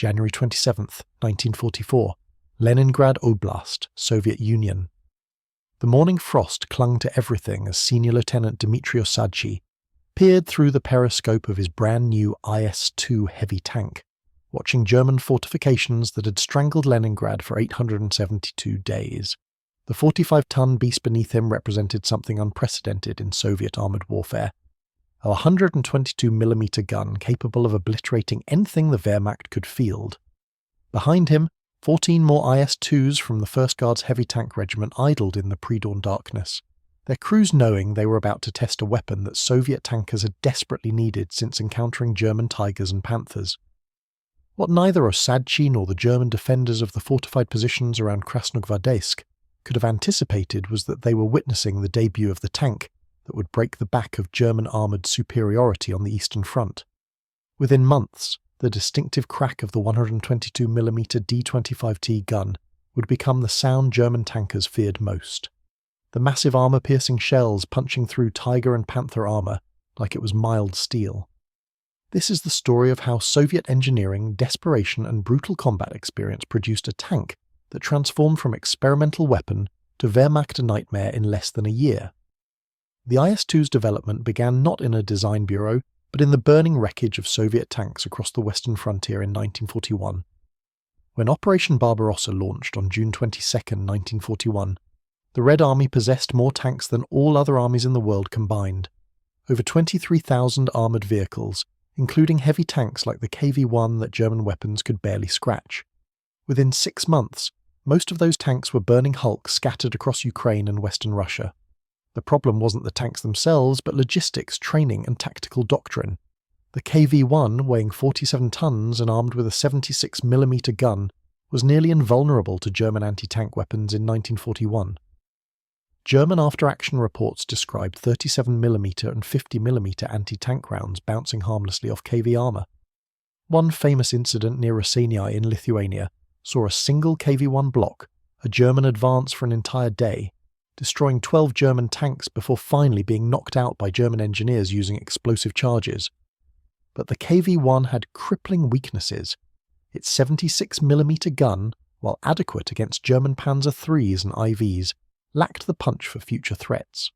January 27, 1944, Leningrad Oblast, Soviet Union. The morning frost clung to everything as Senior Lieutenant Dmitry Osadchi peered through the periscope of his brand-new IS-2 heavy tank, watching German fortifications that had strangled Leningrad for 872 days. The 45-ton beast beneath him represented something unprecedented in Soviet armoured warfare. A 122mm gun capable of obliterating anything the Wehrmacht could field. Behind him, 14 more IS-2s from the 1st Guards Heavy Tank Regiment idled in the pre-dawn darkness, their crews knowing they were about to test a weapon that Soviet tankers had desperately needed since encountering German Tigers and Panthers. What neither Osadchi nor the German defenders of the fortified positions around Krasnogvardeysk could have anticipated was that they were witnessing the debut of the tank that would break the back of German armoured superiority on the Eastern Front. Within months, the distinctive crack of the 122mm D-25T gun would become the sound German tankers feared most. The massive armour-piercing shells punching through Tiger and Panther armour like it was mild steel. This is the story of how Soviet engineering, desperation and brutal combat experience produced a tank that transformed from experimental weapon to Wehrmacht nightmare in less than a year. The IS-2's development began not in a design bureau, but in the burning wreckage of Soviet tanks across the western frontier in 1941. When Operation Barbarossa launched on June 22, 1941, the Red Army possessed more tanks than all other armies in the world combined. Over 23,000 armoured vehicles, including heavy tanks like the KV-1 that German weapons could barely scratch. Within 6 months, most of those tanks were burning hulks scattered across Ukraine and Western Russia. The problem wasn't the tanks themselves, but logistics, training and tactical doctrine. The KV-1, weighing 47 tons and armed with a 76mm gun, was nearly invulnerable to German anti-tank weapons in 1941. German after-action reports described 37mm and 50mm anti-tank rounds bouncing harmlessly off KV armour. One famous incident near Raseiniai in Lithuania saw a single KV-1 block, a German advance for an entire day, destroying 12 German tanks before finally being knocked out by German engineers using explosive charges. But the KV-1 had crippling weaknesses. Its 76mm gun, while adequate against German Panzer IIIs and IVs, lacked the punch for future threats.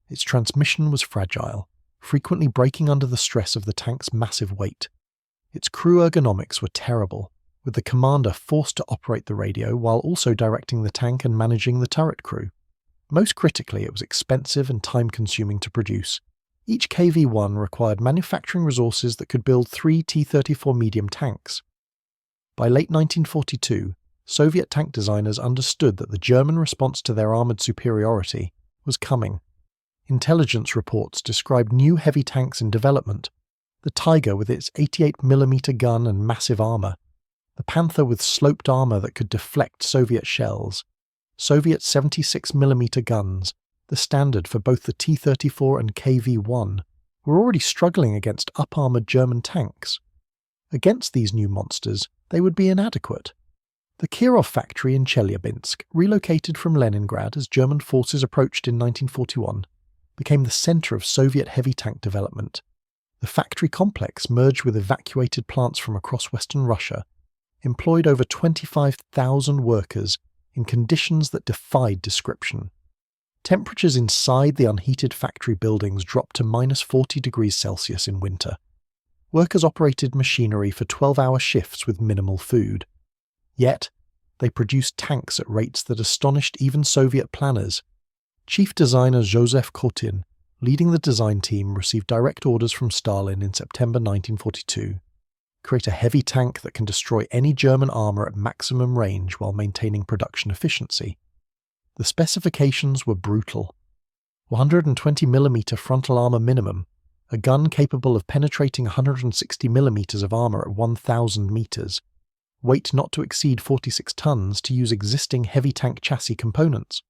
Its transmission was fragile, frequently breaking under the stress of the tank's massive weight. Its crew ergonomics were terrible, with the commander forced to operate the radio while also directing the tank and managing the turret crew. Most critically, it was expensive and time-consuming to produce. Each KV-1 required manufacturing resources that could build 3 T-34 medium tanks. By late 1942, Soviet tank designers understood that the German response to their armoured superiority was coming. Intelligence reports described new heavy tanks in development: the Tiger with its 88mm gun and massive armour, the Panther with sloped armour that could deflect Soviet shells, Soviet 76mm guns, the standard for both the T-34 and KV-1, were already struggling against up-armoured German tanks. Against these new monsters, they would be inadequate. The Kirov factory in Chelyabinsk, relocated from Leningrad as German forces approached in 1941, became the centre of Soviet heavy tank development. The factory complex, merged with evacuated plants from across western Russia, employed over 25,000 workers in conditions that defied description. Temperatures inside the unheated factory buildings dropped to -40 degrees Celsius in winter. Workers operated machinery for 12-hour shifts with minimal food. Yet, they produced tanks at rates that astonished even Soviet planners. Chief designer Joseph Kotin, leading the design team, received direct orders from Stalin in September 1942. Create a heavy tank that can destroy any German armour at maximum range while maintaining production efficiency. The specifications were brutal. 120mm frontal armour minimum, a gun capable of penetrating 160mm of armour at 1,000 metres, weight not to exceed 46 tons to use existing heavy tank chassis components,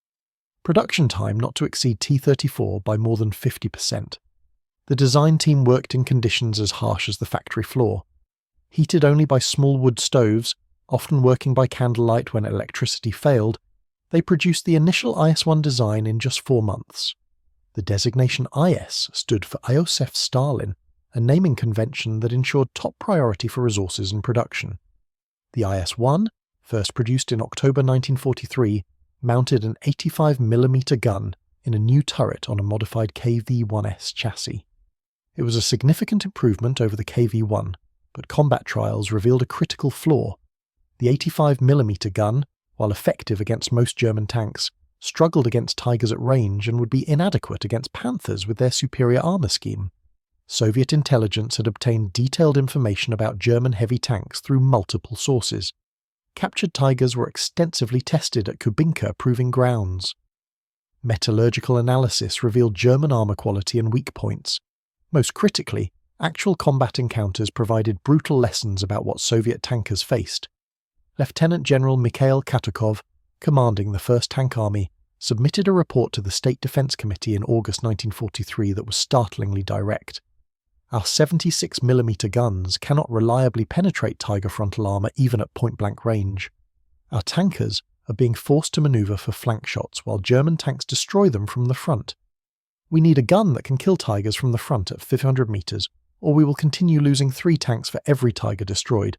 production time not to exceed T-34 by more than 50%. The design team worked in conditions as harsh as the factory floor. Heated only by small wood stoves, often working by candlelight when electricity failed, they produced the initial IS-1 design in just 4 months. The designation IS stood for Iosif Stalin, a naming convention that ensured top priority for resources and production. The IS-1, first produced in October 1943, mounted an 85mm gun in a new turret on a modified KV-1S chassis. It was a significant improvement over the KV-1, but combat trials revealed a critical flaw. The 85mm gun, while effective against most German tanks, struggled against Tigers at range and would be inadequate against Panthers with their superior armour scheme. Soviet intelligence had obtained detailed information about German heavy tanks through multiple sources. Captured Tigers were extensively tested at Kubinka proving grounds. Metallurgical analysis revealed German armour quality and weak points. Most critically, actual combat encounters provided brutal lessons about what Soviet tankers faced. Lieutenant General Mikhail Katukov, commanding the 1st Tank Army, submitted a report to the State Defense Committee in August 1943 that was startlingly direct. Our 76mm guns cannot reliably penetrate Tiger frontal armour even at point-blank range. Our tankers are being forced to manoeuvre for flank shots while German tanks destroy them from the front. We need a gun that can kill Tigers from the front at 500 metres, or we will continue losing 3 tanks for every Tiger destroyed.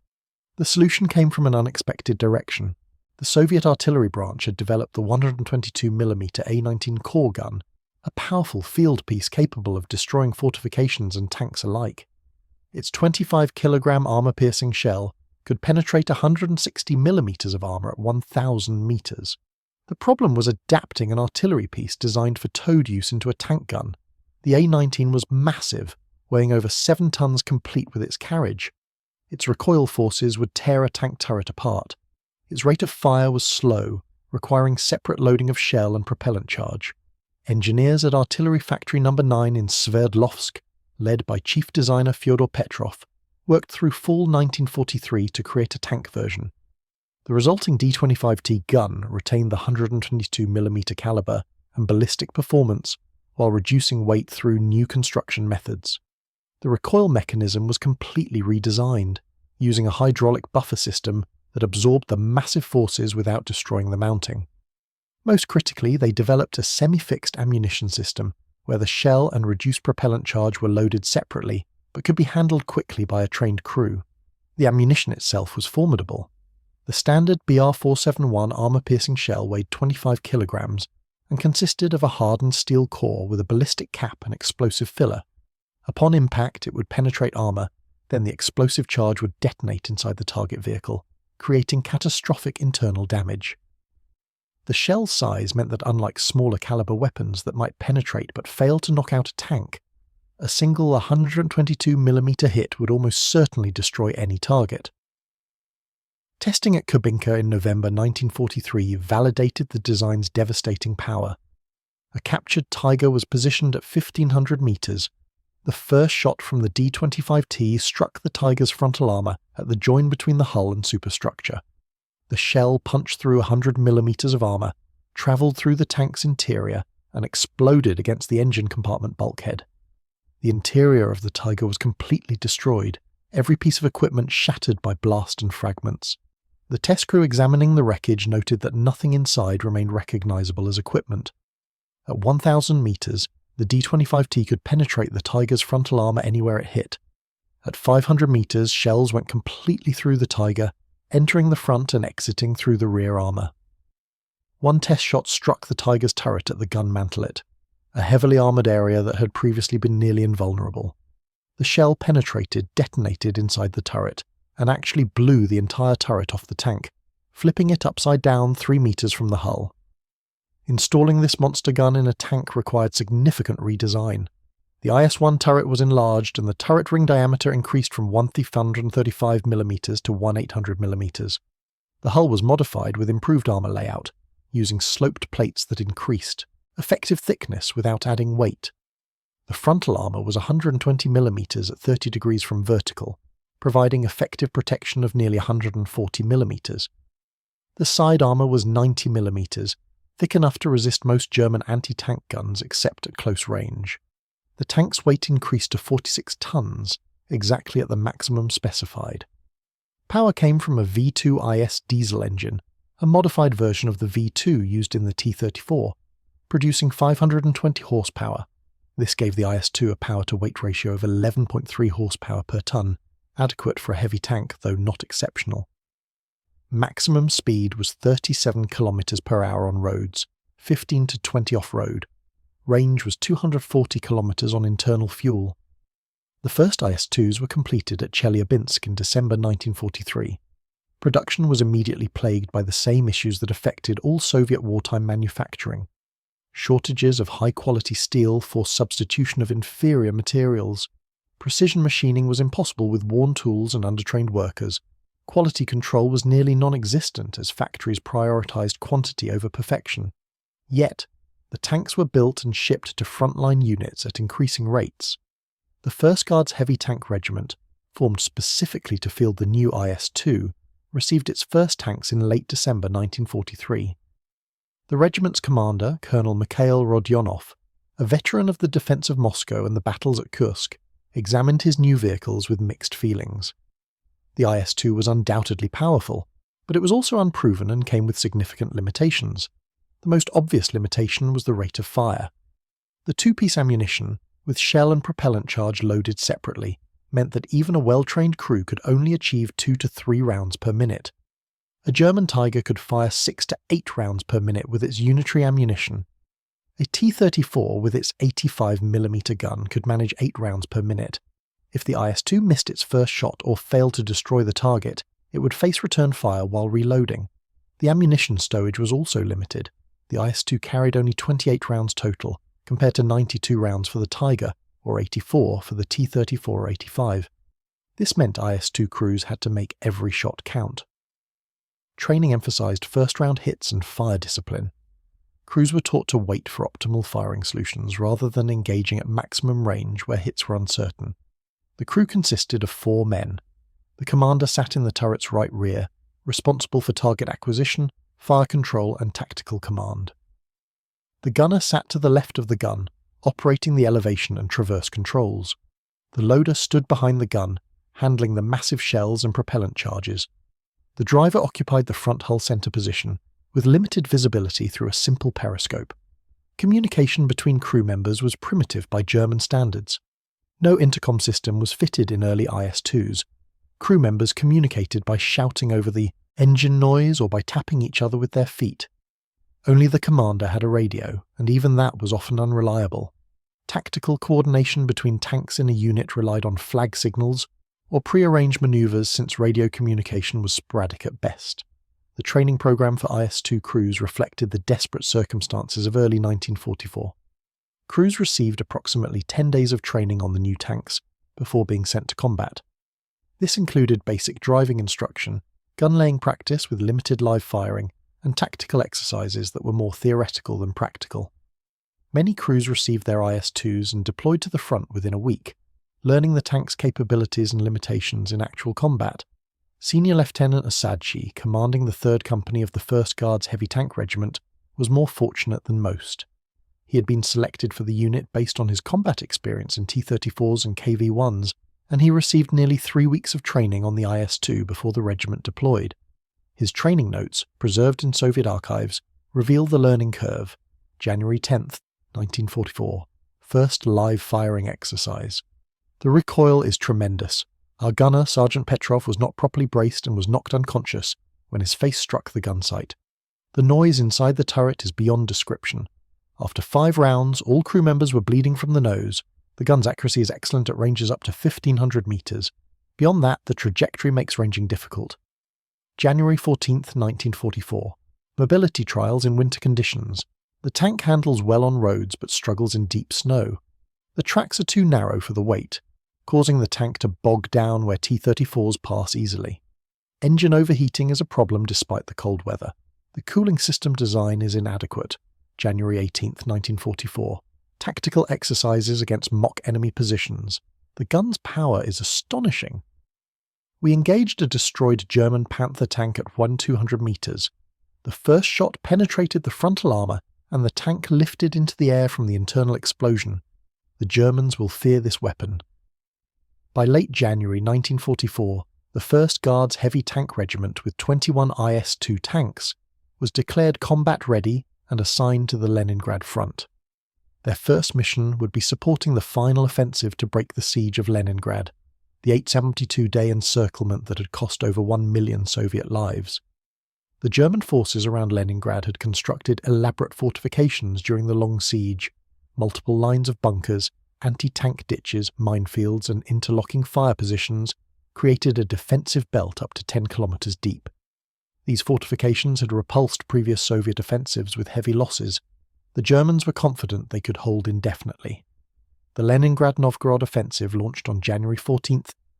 The solution came from an unexpected direction. The Soviet artillery branch had developed the 122mm A-19 core gun, a powerful field piece capable of destroying fortifications and tanks alike. Its 25kg armour-piercing shell could penetrate 160mm of armour at 1,000 metres. The problem was adapting an artillery piece designed for towed use into a tank gun. The A-19 was massive, weighing over 7 tons complete with its carriage. Its recoil forces would tear a tank turret apart. Its rate of fire was slow, requiring separate loading of shell and propellant charge. Engineers at Artillery Factory No. 9 in Sverdlovsk, led by chief designer Fyodor Petrov, worked through fall 1943 to create a tank version. The resulting D-25T gun retained the 122mm caliber and ballistic performance while reducing weight through new construction methods. The recoil mechanism was completely redesigned, using a hydraulic buffer system that absorbed the massive forces without destroying the mounting. Most critically, they developed a semi-fixed ammunition system where the shell and reduced propellant charge were loaded separately but could be handled quickly by a trained crew. The ammunition itself was formidable. The standard BR-471 armour-piercing shell weighed 25 kilograms and consisted of a hardened steel core with a ballistic cap and explosive filler. Upon impact, it would penetrate armour, then the explosive charge would detonate inside the target vehicle, creating catastrophic internal damage. The shell size meant that unlike smaller caliber weapons that might penetrate but fail to knock out a tank, a single 122mm hit would almost certainly destroy any target. Testing at Kubinka in November 1943 validated the design's devastating power. A captured Tiger was positioned at 1,500 metres. The first shot from the D-25T struck the Tiger's frontal armour at the join between the hull and superstructure. The shell punched through 100mm of armour, travelled through the tank's interior, and exploded against the engine compartment bulkhead. The interior of the Tiger was completely destroyed, every piece of equipment shattered by blast and fragments. The test crew examining the wreckage noted that nothing inside remained recognisable as equipment. At 1,000 metres, the D-25T could penetrate the Tiger's frontal armour anywhere it hit. At 500 metres, shells went completely through the Tiger, entering the front and exiting through the rear armour. One test shot struck the Tiger's turret at the gun mantelet, a heavily armoured area that had previously been nearly invulnerable. The shell penetrated, detonated inside the turret, and actually blew the entire turret off the tank, flipping it upside down 3 metres from the hull. Installing this monster gun in a tank required significant redesign. The IS-1 turret was enlarged and the turret ring diameter increased from 1,535mm to 1,800mm. The hull was modified with improved armour layout, using sloped plates that increased effective thickness without adding weight. The frontal armour was 120mm at 30 degrees from vertical, providing effective protection of nearly 140mm. The side armour was 90mm, thick enough to resist most German anti-tank guns except at close range. The tank's weight increased to 46 tons, exactly at the maximum specified. Power came from a V2 IS diesel engine, a modified version of the V2 used in the T-34, producing 520 horsepower. This gave the IS-2 a power-to-weight ratio of 11.3 horsepower per ton, adequate for a heavy tank though not exceptional. Maximum speed was 37 km per hour on roads, 15 to 20 off-road. Range was 240 km on internal fuel. The first IS-2s were completed at Chelyabinsk in December 1943. Production was immediately plagued by the same issues that affected all Soviet wartime manufacturing. Shortages of high-quality steel forced substitution of inferior materials. Precision machining was impossible with worn tools and undertrained workers. Quality control was nearly non-existent as factories prioritized quantity over perfection. Yet, the tanks were built and shipped to frontline units at increasing rates. The 1st Guards Heavy Tank Regiment, formed specifically to field the new IS-2, received its first tanks in late December 1943. The regiment's commander, Colonel Mikhail Rodionov, a veteran of the defense of Moscow and the battles at Kursk, examined his new vehicles with mixed feelings. The IS-2 was undoubtedly powerful, but it was also unproven and came with significant limitations. The most obvious limitation was the rate of fire. The two-piece ammunition, with shell and propellant charge loaded separately, meant that even a well-trained crew could only achieve 2 to 3 rounds per minute. A German Tiger could fire 6 to 8 rounds per minute with its unitary ammunition. A T-34 with its 85mm gun could manage 8 rounds per minute. If the IS-2 missed its first shot or failed to destroy the target, it would face return fire while reloading. The ammunition stowage was also limited. The IS-2 carried only 28 rounds total, compared to 92 rounds for the Tiger, or 84 for the T-34-85. This meant IS-2 crews had to make every shot count. Training emphasized first-round hits and fire discipline. Crews were taught to wait for optimal firing solutions rather than engaging at maximum range where hits were uncertain. The crew consisted of 4 men. The commander sat in the turret's right rear, responsible for target acquisition, fire control and tactical command. The gunner sat to the left of the gun, operating the elevation and traverse controls. The loader stood behind the gun, handling the massive shells and propellant charges. The driver occupied the front hull center position, with limited visibility through a simple periscope. Communication between crew members was primitive by German standards. No intercom system was fitted in early IS-2s. Crew members communicated by shouting over the engine noise or by tapping each other with their feet. Only the commander had a radio, and even that was often unreliable. Tactical coordination between tanks in a unit relied on flag signals or pre-arranged maneuvers since radio communication was sporadic at best. The training program for IS-2 crews reflected the desperate circumstances of early 1944. Crews received approximately 10 days of training on the new tanks before being sent to combat. This included basic driving instruction, gun-laying practice with limited live firing, and tactical exercises that were more theoretical than practical. Many crews received their IS-2s and deployed to the front within a week, learning the tank's capabilities and limitations in actual combat. Senior Lieutenant Asadchi, commanding the 3rd Company of the 1st Guards Heavy Tank Regiment, was more fortunate than most. He had been selected for the unit based on his combat experience in T-34s and KV-1s, and he received nearly 3 weeks of training on the IS-2 before the regiment deployed. His training notes, preserved in Soviet archives, reveal the learning curve. January 10th, 1944. First live firing exercise. The recoil is tremendous. Our gunner, Sergeant Petrov, was not properly braced and was knocked unconscious when his face struck the gun sight. The noise inside the turret is beyond description. After 5 rounds, all crew members were bleeding from the nose. The gun's accuracy is excellent at ranges up to 1,500 meters. Beyond that, the trajectory makes ranging difficult. January 14th, 1944. Mobility trials in winter conditions. The tank handles well on roads but struggles in deep snow. The tracks are too narrow for the weight, causing the tank to bog down where T-34s pass easily. Engine overheating is a problem despite the cold weather. The cooling system design is inadequate. January 18th, 1944. Tactical exercises against mock enemy positions. The gun's power is astonishing. We engaged a destroyed German Panther tank at 1,200 meters. The first shot penetrated the frontal armor, and the tank lifted into the air from the internal explosion. The Germans will fear this weapon. By late January 1944, the 1st Guards Heavy Tank Regiment with 21 IS-2 tanks was declared combat-ready and assigned to the Leningrad front. Their first mission would be supporting the final offensive to break the siege of Leningrad, the 872-day encirclement that had cost over 1 million Soviet lives. The German forces around Leningrad had constructed elaborate fortifications during the long siege, multiple lines of bunkers, anti-tank ditches, minefields, and interlocking fire positions created a defensive belt up to 10 kilometers deep. These fortifications had repulsed previous Soviet offensives with heavy losses. The Germans were confident they could hold indefinitely. The Leningrad-Novgorod offensive launched on January 14,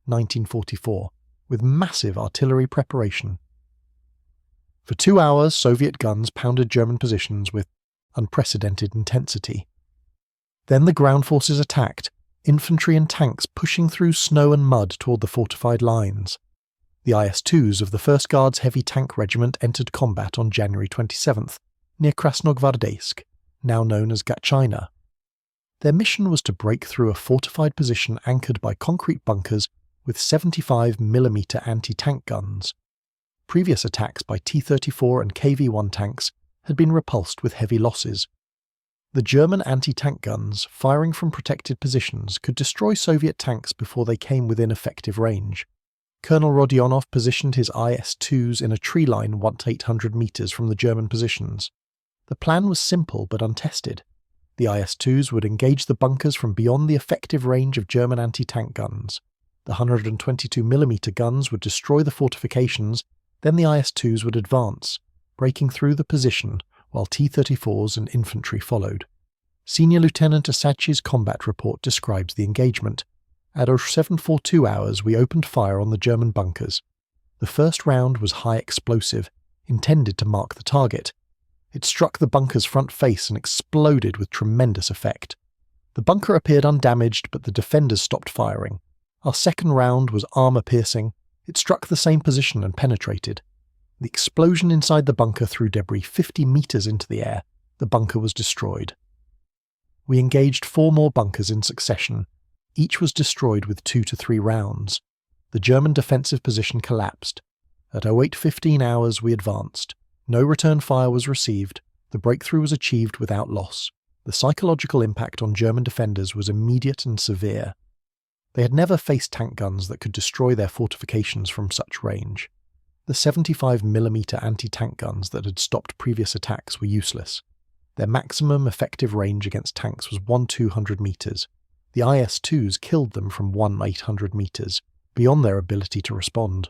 1944, with massive artillery preparation. For 2 hours, Soviet guns pounded German positions with unprecedented intensity. Then the ground forces attacked, infantry and tanks pushing through snow and mud toward the fortified lines. The IS-2s of the 1st Guards Heavy Tank Regiment entered combat on January 27th, near Krasnogvardeysk, now known as Gatchina. Their mission was to break through a fortified position anchored by concrete bunkers with 75mm anti-tank guns. Previous attacks by T-34 and KV-1 tanks had been repulsed with heavy losses. The German anti-tank guns, firing from protected positions, could destroy Soviet tanks before they came within effective range. Colonel Rodionov positioned his IS-2s in a tree line 1 to 800 meters from the German positions. The plan was simple but untested. The IS-2s would engage the bunkers from beyond the effective range of German anti-tank guns. The 122mm guns would destroy the fortifications, then the IS-2s would advance, breaking through the position while T-34s and infantry followed. Senior Lieutenant Asachi's combat report describes the engagement. At 0742 hours, we opened fire on the German bunkers. The first round was high explosive, intended to mark the target. It struck the bunker's front face and exploded with tremendous effect. The bunker appeared undamaged, but the defenders stopped firing. Our second round was armor-piercing. It struck the same position and penetrated. The explosion inside the bunker threw debris 50 meters into the air. The bunker was destroyed. We engaged 4 more bunkers in succession. Each was destroyed with 2 to 3 rounds. The German defensive position collapsed. At 08:15 hours we advanced. No return fire was received. The breakthrough was achieved without loss. The psychological impact on German defenders was immediate and severe. They had never faced tank guns that could destroy their fortifications from such range. The 75mm anti-tank guns that had stopped previous attacks were useless. Their maximum effective range against tanks was 1-200 meters. The IS-2s killed them from 1-800 meters, beyond their ability to respond.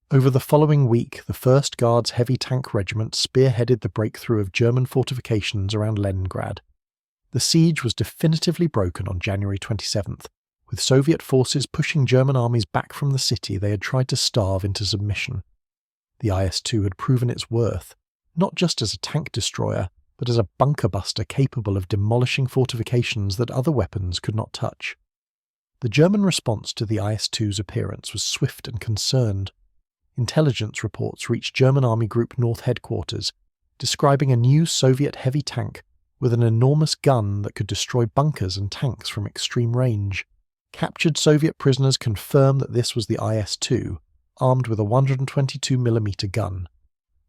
Over the following week, the 1st Guards Heavy Tank Regiment spearheaded the breakthrough of German fortifications around Leningrad. The siege was definitively broken on January 27th, with Soviet forces pushing German armies back from the city they had tried to starve into submission. The IS-2 had proven its worth, not just as a tank destroyer, but as a bunker buster capable of demolishing fortifications that other weapons could not touch. The German response to the IS-2's appearance was swift and concerned. Intelligence reports reached German Army Group North headquarters, describing a new Soviet heavy tank with an enormous gun that could destroy bunkers and tanks from extreme range. Captured Soviet prisoners confirmed that this was the IS-2, armed with a 122mm gun.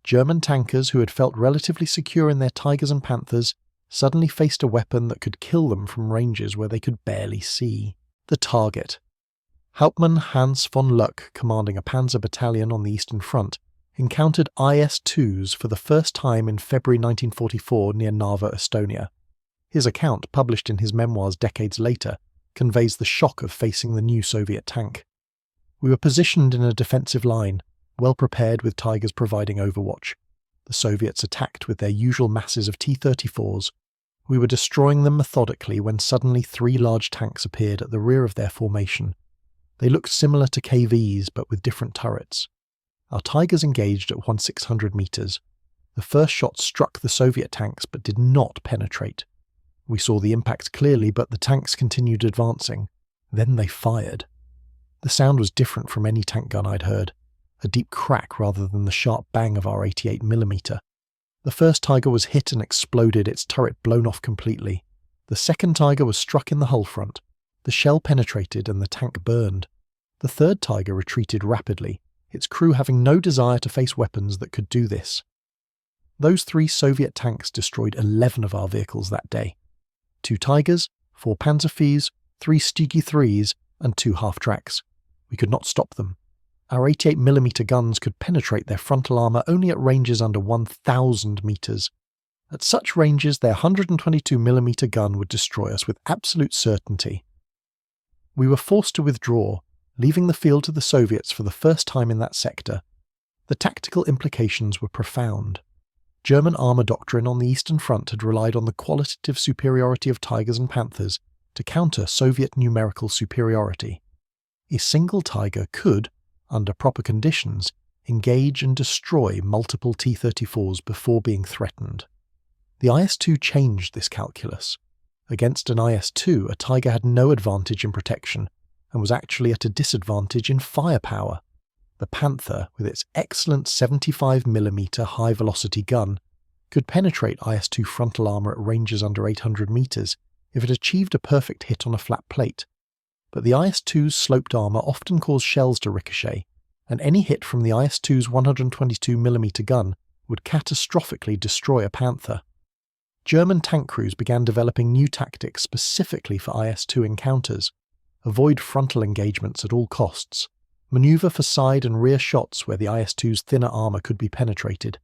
German tankers who had felt relatively secure in their Tigers and Panthers suddenly faced a weapon that could kill them from ranges where they could barely see. The target. Hauptmann Hans von Luck, commanding a panzer battalion on the Eastern Front, encountered IS-2s for the first time in February 1944 near Narva, Estonia. His account, published in his memoirs decades later, conveys the shock of facing the new Soviet tank. We were positioned in a defensive line, well prepared with Tigers providing overwatch. The Soviets attacked with their usual masses of T-34s. We were destroying them methodically when suddenly 3 large tanks appeared at the rear of their formation. They looked similar to KVs but with different turrets. Our Tigers engaged at 1-600 meters. The first shot struck the Soviet tanks but did not penetrate. We saw the impact clearly, but the tanks continued advancing. Then they fired. The sound was different from any tank gun I'd heard, a deep crack rather than the sharp bang of our 88mm. The first Tiger was hit and exploded, its turret blown off completely. The second Tiger was struck in the hull front. The shell penetrated and the tank burned. The third Tiger retreated rapidly, its crew having no desire to face weapons that could do this. Those 3 Soviet tanks destroyed 11 of our vehicles that day. 2 Tigers, 4 Panzer IVs, 3 Stygi 3s, and 2 half-tracks. We could not stop them. Our 88mm guns could penetrate their frontal armour only at ranges under 1,000 metres. At such ranges, their 122mm gun would destroy us with absolute certainty. We were forced to withdraw, leaving the field to the Soviets for the first time in that sector. The tactical implications were profound. German armour doctrine on the Eastern Front had relied on the qualitative superiority of Tigers and Panthers to counter Soviet numerical superiority. A single Tiger could, under proper conditions, engage and destroy multiple T-34s before being threatened. The IS-2 changed this calculus. Against an IS-2, a Tiger had no advantage in protection and was actually at a disadvantage in firepower. The Panther, with its excellent 75mm high-velocity gun, could penetrate IS-2 frontal armour at ranges under 800 metres if it achieved a perfect hit on a flat plate. But the IS-2's sloped armour often caused shells to ricochet, and any hit from the IS-2's 122mm gun would catastrophically destroy a Panther. German tank crews began developing new tactics specifically for IS-2 encounters. Avoid frontal engagements at all costs. Manoeuvre for side and rear shots where the IS-2's thinner armour could be penetrated.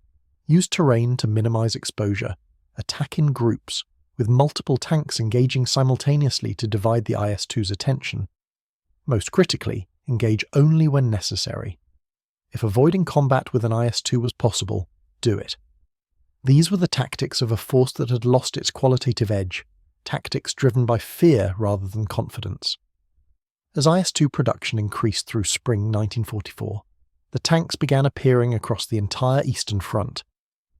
Use terrain to minimise exposure. Attack in groups, with multiple tanks engaging simultaneously to divide the IS-2's attention. Most critically, engage only when necessary. If avoiding combat with an IS-2 was possible, do it. These were the tactics of a force that had lost its qualitative edge, tactics driven by fear rather than confidence. As IS-2 production increased through spring 1944, the tanks began appearing across the entire Eastern Front.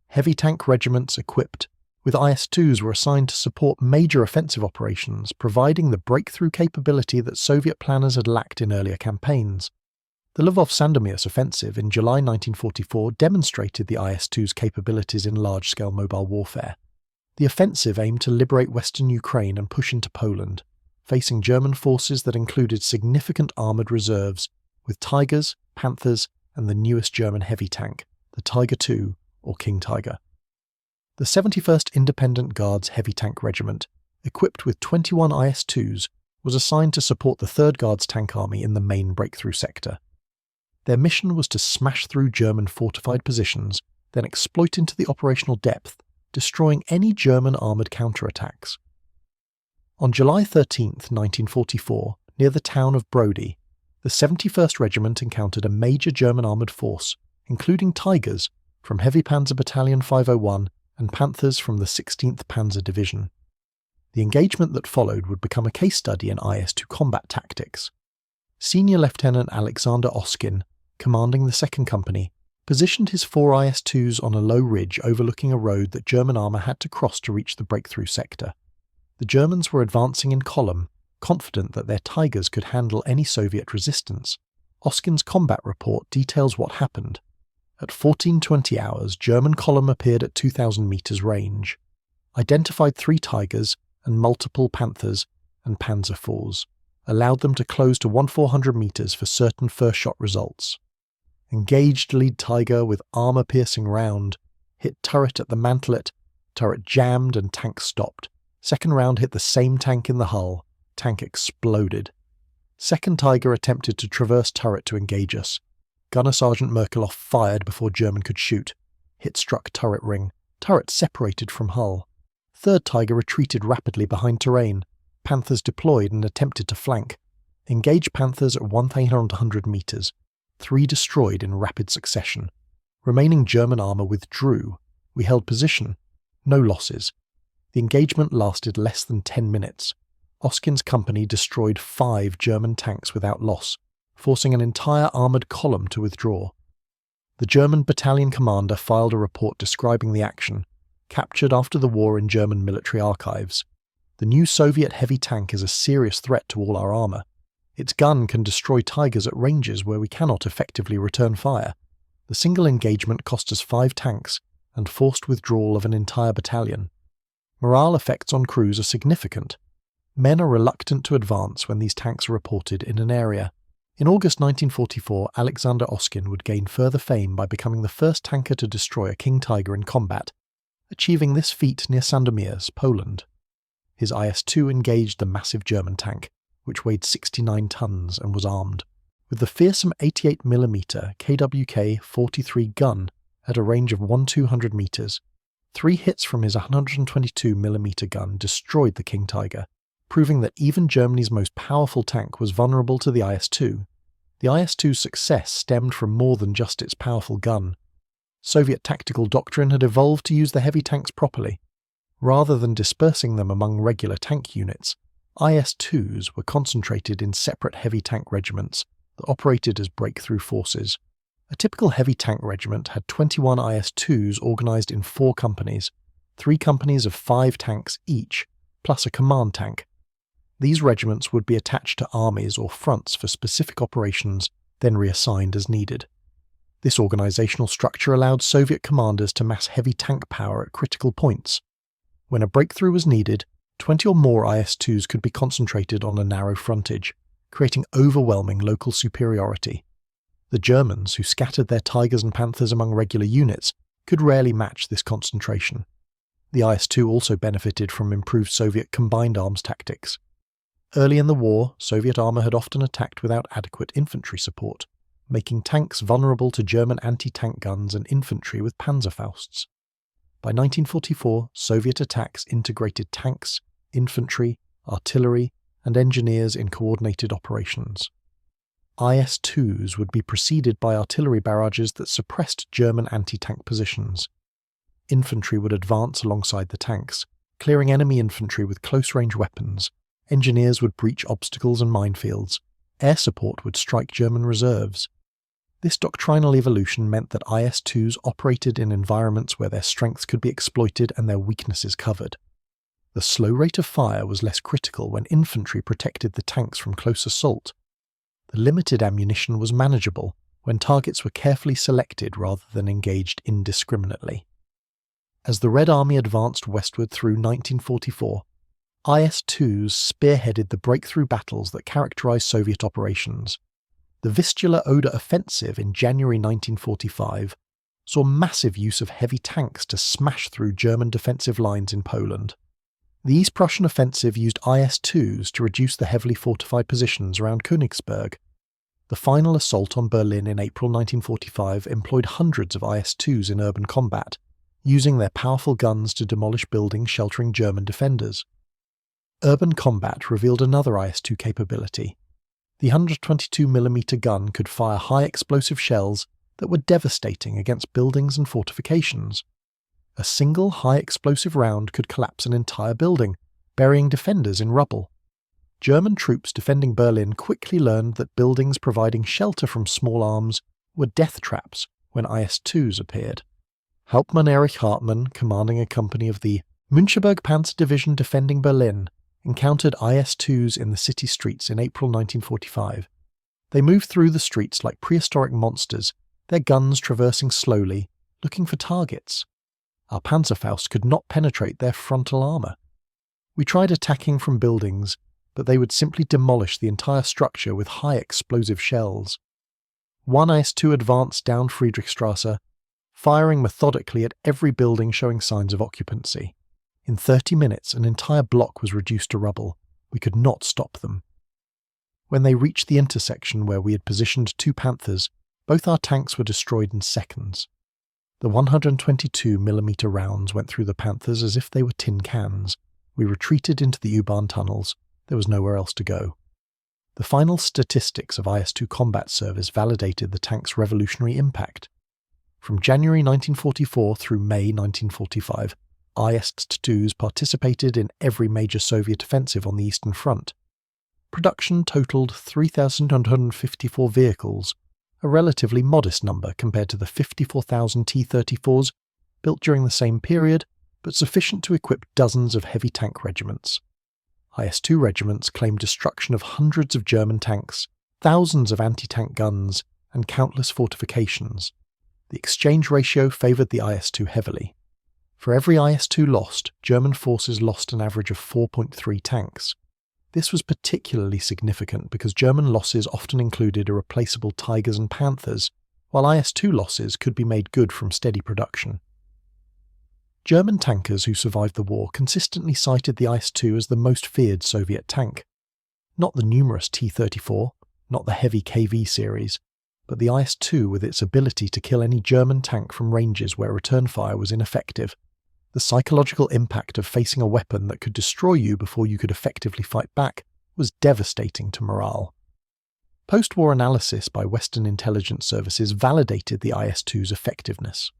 Heavy tank regiments equipped with IS-2s were assigned to support major offensive operations, providing the breakthrough capability that Soviet planners had lacked in earlier campaigns. The Lvov-Sandomiersk offensive in July 1944 demonstrated the IS-2's capabilities in large-scale mobile warfare. The offensive aimed to liberate western Ukraine and push into Poland, facing German forces that included significant armoured reserves, with Tigers, Panthers, and the newest German heavy tank, the Tiger II, or King Tiger. The 71st Independent Guards Heavy Tank Regiment, equipped with 21 IS-2s, was assigned to support the 3rd Guards Tank Army in the main breakthrough sector. Their mission was to smash through German fortified positions, then exploit into the operational depth, destroying any German armoured counterattacks. On July 13, 1944, near the town of Brody, the 71st Regiment encountered a major German armoured force, including Tigers from Heavy Panzer Battalion 501 and Panthers from the 16th Panzer Division. The engagement that followed would become a case study in IS-2 combat tactics. Senior Lieutenant Alexander Oskin, commanding the 2nd Company, positioned his 4 IS-2s on a low ridge overlooking a road that German armour had to cross to reach the breakthrough sector. The Germans were advancing in column, confident that their Tigers could handle any Soviet resistance. Oskin's combat report details what happened. At 14:20 hours, German column appeared at 2,000 metres range, identified 3 Tigers and multiple Panthers and Panzer IVs, allowed them to close to 1,400 metres for certain first shot results. Engaged lead Tiger with armour-piercing round, hit turret at the mantelet, turret jammed and tank stopped. Second round hit the same tank in the hull, tank exploded. Second Tiger attempted to traverse turret to engage us. Gunner Sergeant Merkeloff fired before German could shoot. Hit struck turret ring. Turret separated from hull. Third Tiger retreated rapidly behind terrain. Panthers deployed and attempted to flank. Engaged Panthers at 1,800 metres. 3 destroyed in rapid succession. Remaining German armour withdrew. We held position. No losses. The engagement lasted less than 10 minutes. Oskin's company destroyed 5 German tanks without loss, forcing an entire armoured column to withdraw. The German battalion commander filed a report describing the action, captured after the war in German military archives. The new Soviet heavy tank is a serious threat to all our armour. Its gun can destroy Tigers at ranges where we cannot effectively return fire. The single engagement cost us 5 tanks and forced withdrawal of an entire battalion. Morale effects on crews are significant. Men are reluctant to advance when these tanks are reported in an area. In August 1944, Alexander Oskin would gain further fame by becoming the first tanker to destroy a King Tiger in combat, achieving this feat near Sandomierz, Poland. His IS-2 engaged the massive German tank, which weighed 69 tons and was armed. With the fearsome 88mm KWK-43 gun at a range of 1,200 meters, 3 hits from his 122mm gun destroyed the King Tiger, proving that even Germany's most powerful tank was vulnerable to the IS-2. The IS-2's success stemmed from more than just its powerful gun. Soviet tactical doctrine had evolved to use the heavy tanks properly. Rather than dispersing them among regular tank units, IS-2s were concentrated in separate heavy tank regiments that operated as breakthrough forces. A typical heavy tank regiment had 21 IS-2s organised in 4 companies, 3 companies of 5 tanks each, plus a command tank. These regiments would be attached to armies or fronts for specific operations, then reassigned as needed. This organisational structure allowed Soviet commanders to mass heavy tank power at critical points. When a breakthrough was needed, 20 or more IS-2s could be concentrated on a narrow frontage, creating overwhelming local superiority. The Germans, who scattered their Tigers and Panthers among regular units, could rarely match this concentration. The IS-2 also benefited from improved Soviet combined arms tactics. Early in the war, Soviet armour had often attacked without adequate infantry support, making tanks vulnerable to German anti-tank guns and infantry with Panzerfausts. By 1944, Soviet attacks integrated tanks, infantry, artillery, and engineers in coordinated operations. IS-2s would be preceded by artillery barrages that suppressed German anti-tank positions. Infantry would advance alongside the tanks, clearing enemy infantry with close-range weapons. Engineers would breach obstacles and minefields. Air support would strike German reserves. This doctrinal evolution meant that IS-2s operated in environments where their strengths could be exploited and their weaknesses covered. The slow rate of fire was less critical when infantry protected the tanks from close assault. The limited ammunition was manageable when targets were carefully selected rather than engaged indiscriminately. As the Red Army advanced westward through 1944, IS-2s spearheaded the breakthrough battles that characterized Soviet operations. The Vistula-Oder offensive in January 1945 saw massive use of heavy tanks to smash through German defensive lines in Poland. The East Prussian offensive used IS-2s to reduce the heavily fortified positions around Königsberg. The final assault on Berlin in April 1945 employed hundreds of IS-2s in urban combat, using their powerful guns to demolish buildings sheltering German defenders. Urban combat revealed another IS-2 capability. The 122mm gun could fire high explosive shells that were devastating against buildings and fortifications. A single high explosive round could collapse an entire building, burying defenders in rubble. German troops defending Berlin quickly learned that buildings providing shelter from small arms were death traps when IS-2s appeared. Hauptmann Erich Hartmann, commanding a company of the Müncheberg Panzer Division defending Berlin, encountered IS-2s in the city streets in April 1945. They moved through the streets like prehistoric monsters, their guns traversing slowly, looking for targets. Our Panzerfaust could not penetrate their frontal armour. We tried attacking from buildings, but they would simply demolish the entire structure with high explosive shells. One IS-2 advanced down Friedrichstrasse, firing methodically at every building showing signs of occupancy. In 30 minutes, an entire block was reduced to rubble. We could not stop them. When they reached the intersection where we had positioned 2 Panthers, both our tanks were destroyed in seconds. The 122mm rounds went through the Panthers as if they were tin cans. We retreated into the U-Bahn tunnels. There was nowhere else to go. The final statistics of IS-2 combat service validated the tank's revolutionary impact. From January 1944 through May 1945, IS-2s participated in every major Soviet offensive on the Eastern Front. Production totaled 3,154 vehicles, a relatively modest number compared to the 54,000 T-34s built during the same period, but sufficient to equip dozens of heavy tank regiments. IS-2 regiments claimed destruction of hundreds of German tanks, thousands of anti-tank guns, and countless fortifications. The exchange ratio favoured the IS-2 heavily. For every IS-2 lost, German forces lost an average of 4.3 tanks. This was particularly significant because German losses often included irreplaceable Tigers and Panthers, while IS-2 losses could be made good from steady production. German tankers who survived the war consistently cited the IS-2 as the most feared Soviet tank. Not the numerous T-34, not the heavy KV series, but the IS-2 with its ability to kill any German tank from ranges where return fire was ineffective. The psychological impact of facing a weapon that could destroy you before you could effectively fight back was devastating to morale. Post-war analysis by Western intelligence services validated the IS-2's effectiveness.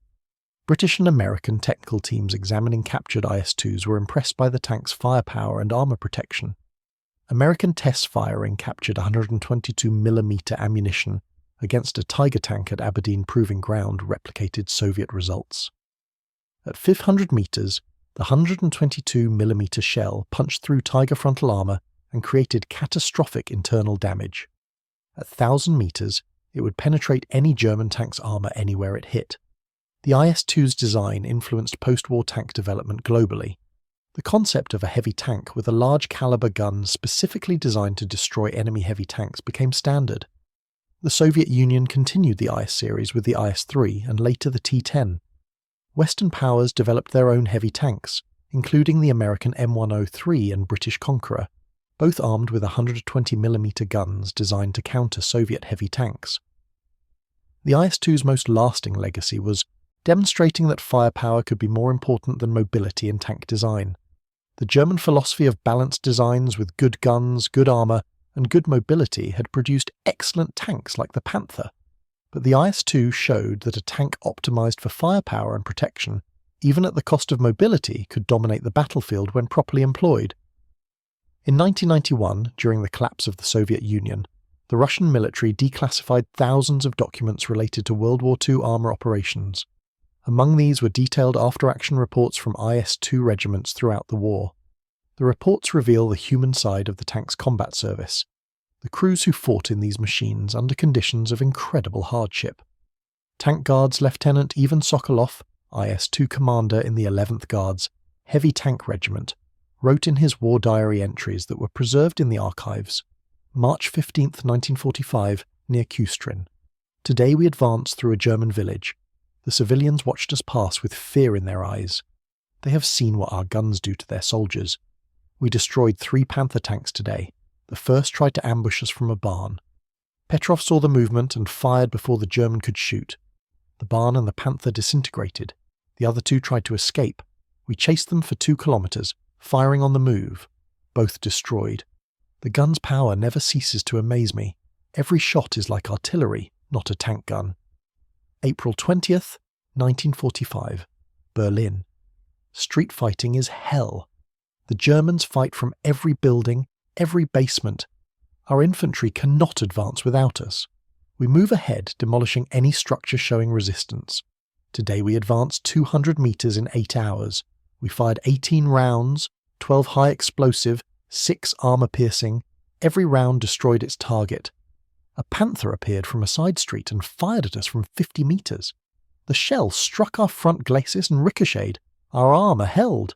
British and American technical teams examining captured IS-2s were impressed by the tank's firepower and armor protection. American test firing captured 122mm ammunition against a Tiger tank at Aberdeen Proving Ground replicated Soviet results. At 500 meters, the 122mm shell punched through Tiger frontal armor and created catastrophic internal damage. At 1,000 meters, it would penetrate any German tank's armor anywhere it hit. The IS-2's design influenced post-war tank development globally. The concept of a heavy tank with a large caliber gun specifically designed to destroy enemy heavy tanks became standard. The Soviet Union continued the IS series with the IS-3 and later the T-10. Western powers developed their own heavy tanks, including the American M103 and British Conqueror, both armed with 120mm guns designed to counter Soviet heavy tanks. The IS-2's most lasting legacy was demonstrating that firepower could be more important than mobility in tank design. The German philosophy of balanced designs with good guns, good armor, and good mobility had produced excellent tanks like the Panther. But the IS-2 showed that a tank optimized for firepower and protection, even at the cost of mobility, could dominate the battlefield when properly employed. In 1991, during the collapse of the Soviet Union, the Russian military declassified thousands of documents related to World War II armor operations. Among these were detailed after-action reports from IS-2 regiments throughout the war. The reports reveal the human side of the tank's combat service, the crews who fought in these machines under conditions of incredible hardship. Tank Guards Lieutenant Ivan Sokolov, IS-2 commander in the 11th Guards, Heavy Tank Regiment, wrote in his war diary entries that were preserved in the archives, March 15, 1945, near Kustrin. Today we advance through a German village. The civilians watched us pass with fear in their eyes. They have seen what our guns do to their soldiers. We destroyed 3 Panther tanks today. The first tried to ambush us from a barn. Petrov saw the movement and fired before the German could shoot. The barn and the Panther disintegrated. The other 2 tried to escape. We chased them for 2 kilometers, firing on the move. Both destroyed. The gun's power never ceases to amaze me. Every shot is like artillery, not a tank gun. April 20th, 1945, Berlin. Street fighting is hell. The Germans fight from every building, every basement. Our infantry cannot advance without us. We move ahead, demolishing any structure showing resistance. Today we advanced 200 meters in 8 hours. We fired 18 rounds, 12 high explosive, 6 armor-piercing. Every round destroyed its target. A Panther appeared from a side street and fired at us from 50 meters. The shell struck our front glacis and ricocheted. Our armor held.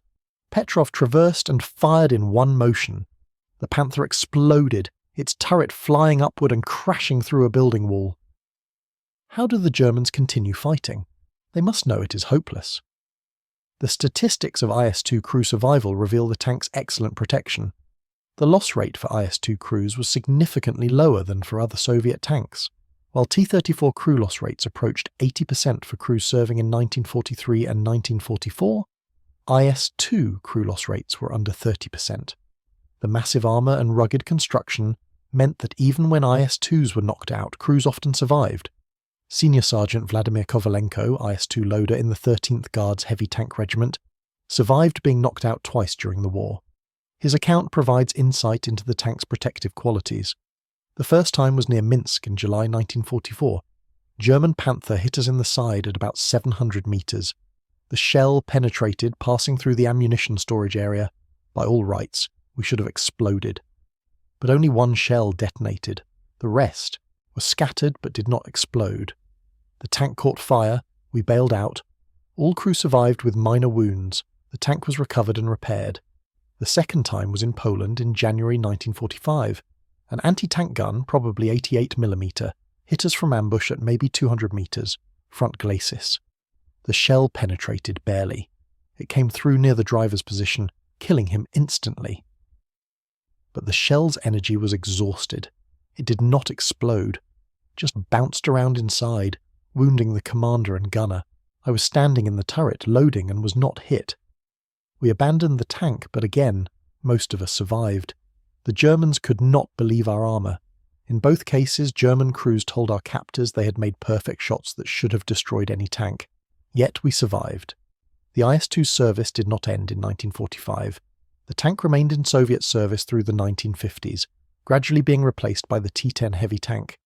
Petrov traversed and fired in one motion. The Panther exploded, its turret flying upward and crashing through a building wall. How do the Germans continue fighting? They must know it is hopeless. The statistics of IS-2 crew survival reveal the tank's excellent protection. The loss rate for IS-2 crews was significantly lower than for other Soviet tanks. While T-34 crew loss rates approached 80% for crews serving in 1943 and 1944, IS-2 crew loss rates were under 30%. The massive armor and rugged construction meant that even when IS-2s were knocked out, crews often survived. Senior Sergeant Vladimir Kovalenko, IS-2 loader in the 13th Guards Heavy Tank Regiment, survived being knocked out twice during the war. His account provides insight into the tank's protective qualities. The first time was near Minsk in July 1944. German Panther hit us in the side at about 700 meters. The shell penetrated, passing through the ammunition storage area. By all rights, we should have exploded. But only one shell detonated. The rest were scattered but did not explode. The tank caught fire. We bailed out. All crew survived with minor wounds. The tank was recovered and repaired. The second time was in Poland in January 1945. An anti-tank gun, probably 88mm, hit us from ambush at maybe 200 meters, front glacis. The shell penetrated barely. It came through near the driver's position, killing him instantly. But the shell's energy was exhausted. It did not explode, just bounced around inside, wounding the commander and gunner. I was standing in the turret, loading, and was not hit. We abandoned the tank, but again, most of us survived. The Germans could not believe our armour. In both cases, German crews told our captors they had made perfect shots that should have destroyed any tank. Yet we survived. The IS-2's service did not end in 1945. The tank remained in Soviet service through the 1950s, gradually being replaced by the T-10 heavy tank.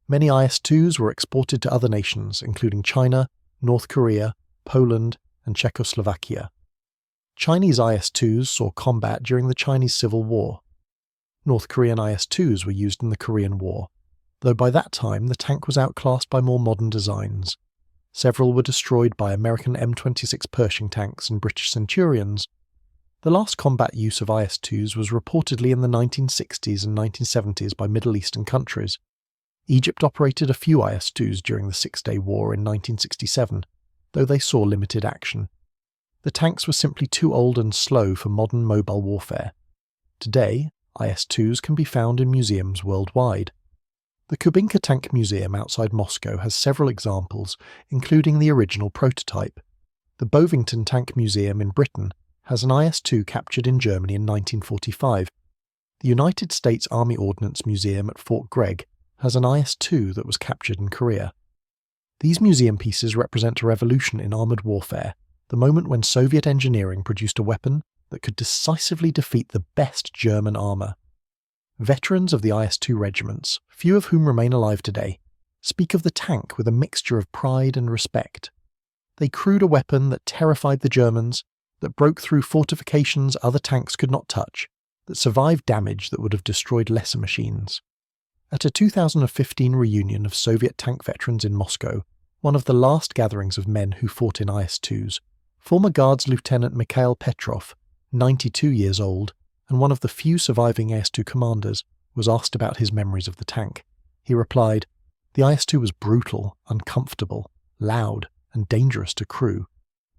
Many IS-2s were exported to other nations, including China, North Korea, Poland, and Czechoslovakia. Chinese IS-2s saw combat during the Chinese Civil War. North Korean IS-2s were used in the Korean War, though by that time the tank was outclassed by more modern designs. Several were destroyed by American M26 Pershing tanks and British Centurions. The last combat use of IS-2s was reportedly in the 1960s and 1970s by Middle Eastern countries. Egypt operated a few IS-2s during the Six-Day War in 1967, though they saw limited action. The tanks were simply too old and slow for modern mobile warfare. Today, IS-2s can be found in museums worldwide. The Kubinka Tank Museum outside Moscow has several examples, including the original prototype. The Bovington Tank Museum in Britain has an IS-2 captured in Germany in 1945. The United States Army Ordnance Museum at Fort Gregg has an IS-2 that was captured in Korea. These museum pieces represent a revolution in armoured warfare, the moment when Soviet engineering produced a weapon that could decisively defeat the best German armour. Veterans of the IS-2 regiments, few of whom remain alive today, speak of the tank with a mixture of pride and respect. They crewed a weapon that terrified the Germans, that broke through fortifications other tanks could not touch, that survived damage that would have destroyed lesser machines. At a 2015 reunion of Soviet tank veterans in Moscow, one of the last gatherings of men who fought in IS-2s, former Guards Lieutenant Mikhail Petrov, 92 years old, and one of the few surviving IS-2 commanders, was asked about his memories of the tank. He replied, "The IS-2 was brutal, uncomfortable, loud, and dangerous to crew.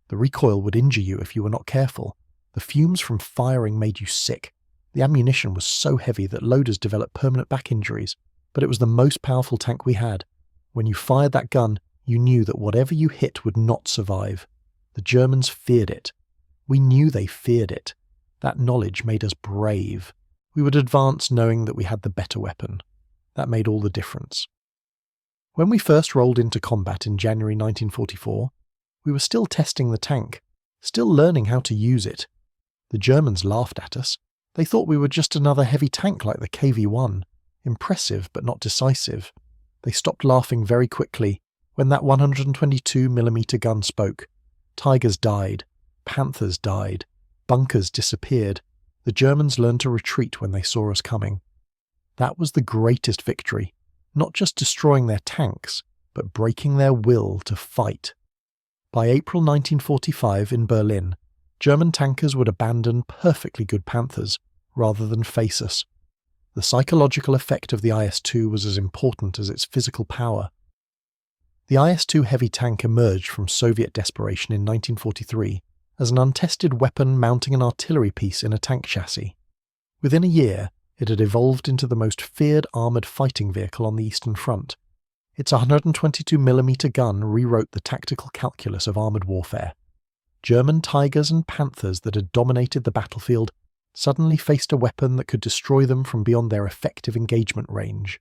The recoil would injure you if you were not careful. The fumes from firing made you sick. The ammunition was so heavy that loaders developed permanent back injuries, but it was the most powerful tank we had. When you fired that gun, you knew that whatever you hit would not survive. The Germans feared it. We knew they feared it. That knowledge made us brave. We would advance knowing that we had the better weapon. That made all the difference." When we first rolled into combat in January 1944, we were still testing the tank, still learning how to use it. The Germans laughed at us. They thought we were just another heavy tank like the KV-1, impressive but not decisive. They stopped laughing very quickly when that 122mm gun spoke. Tigers died, Panthers died, bunkers disappeared. The Germans learned to retreat when they saw us coming. That was the greatest victory, not just destroying their tanks, but breaking their will to fight. By April 1945 in Berlin, German tankers would abandon perfectly good Panthers rather than face us. The psychological effect of the IS-2 was as important as its physical power. The IS-2 heavy tank emerged from Soviet desperation in 1943 as an untested weapon mounting an artillery piece in a tank chassis. Within a year, it had evolved into the most feared armoured fighting vehicle on the Eastern Front. Its 122mm gun rewrote the tactical calculus of armoured warfare. German Tigers and Panthers that had dominated the battlefield suddenly faced a weapon that could destroy them from beyond their effective engagement range.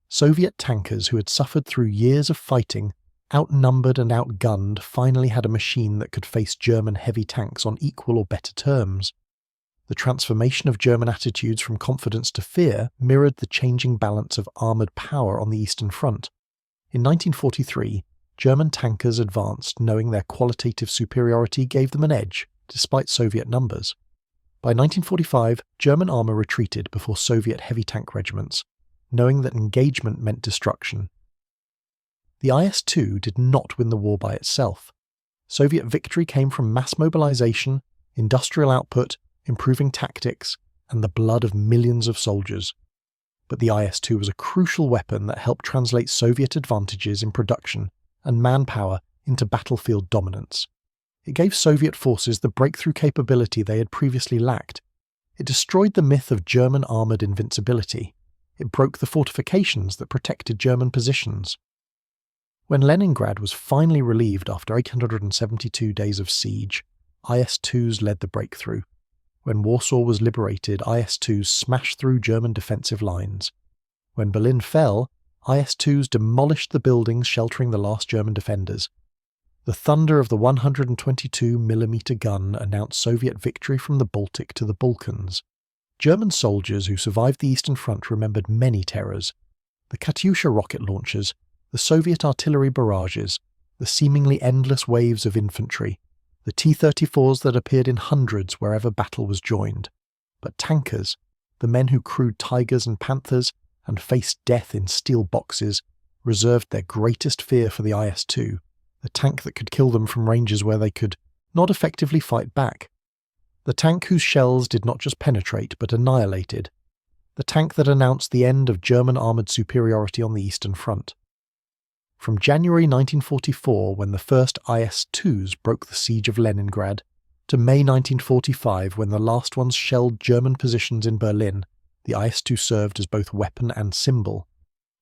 Soviet tankers who had suffered through years of fighting, outnumbered and outgunned, finally had a machine that could face German heavy tanks on equal or better terms. The transformation of German attitudes from confidence to fear mirrored the changing balance of armoured power on the Eastern Front. In 1943, German tankers advanced knowing their qualitative superiority gave them an edge, despite Soviet numbers. By 1945, German armour retreated before Soviet heavy tank regiments, knowing that engagement meant destruction. The IS-2 did not win the war by itself. Soviet victory came from mass mobilization, industrial output, improving tactics, and the blood of millions of soldiers. But the IS-2 was a crucial weapon that helped translate Soviet advantages in production and manpower into battlefield dominance. It gave Soviet forces the breakthrough capability they had previously lacked. It destroyed the myth of German armoured invincibility. It broke the fortifications that protected German positions. When Leningrad was finally relieved after 872 days of siege, IS-2s led the breakthrough. When Warsaw was liberated, IS-2s smashed through German defensive lines. When Berlin fell, IS-2s demolished the buildings sheltering the last German defenders. The thunder of the 122mm gun announced Soviet victory from the Baltic to the Balkans. German soldiers who survived the Eastern Front remembered many terrors: the Katyusha rocket launchers, the Soviet artillery barrages, the seemingly endless waves of infantry, the T-34s that appeared in hundreds wherever battle was joined. But tankers, the men who crewed Tigers and Panthers and faced death in steel boxes, reserved their greatest fear for the IS-2, the tank that could kill them from ranges where they could not effectively fight back. The tank whose shells did not just penetrate but annihilated. The tank that announced the end of German armoured superiority on the Eastern Front. From January 1944, when the first IS-2s broke the siege of Leningrad, to May 1945, when the last ones shelled German positions in Berlin, the IS-2 served as both weapon and symbol.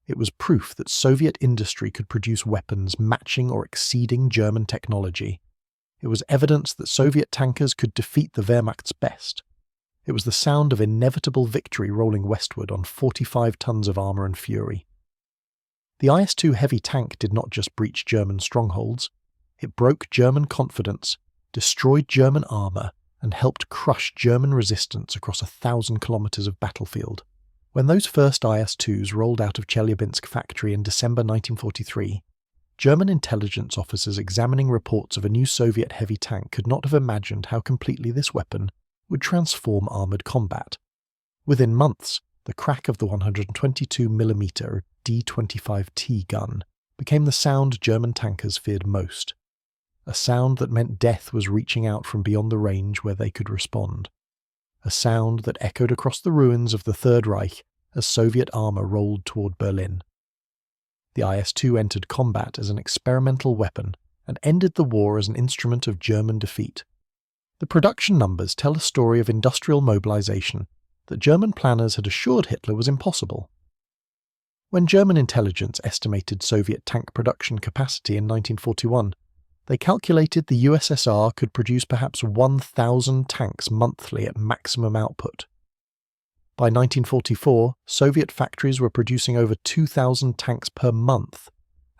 It was proof that Soviet industry could produce weapons matching or exceeding German technology. It was evidence that Soviet tankers could defeat the Wehrmacht's best. It was the sound of inevitable victory rolling westward on 45 tons of armour and fury. The IS-2 heavy tank did not just breach German strongholds. It broke German confidence, destroyed German armour, and helped crush German resistance across 1,000 kilometres of battlefield. When those first IS-2s rolled out of Chelyabinsk factory in December 1943, German intelligence officers examining reports of a new Soviet heavy tank could not have imagined how completely this weapon would transform armoured combat. Within months, the crack of the 122mm D-25T gun became the sound German tankers feared most. A sound that meant death was reaching out from beyond the range where they could respond. A sound that echoed across the ruins of the Third Reich as Soviet armour rolled toward Berlin. The IS-2 entered combat as an experimental weapon and ended the war as an instrument of German defeat. The production numbers tell a story of industrial mobilization that German planners had assured Hitler was impossible. When German intelligence estimated Soviet tank production capacity in 1941, they calculated the USSR could produce perhaps 1,000 tanks monthly at maximum output. By 1944, Soviet factories were producing over 2,000 tanks per month,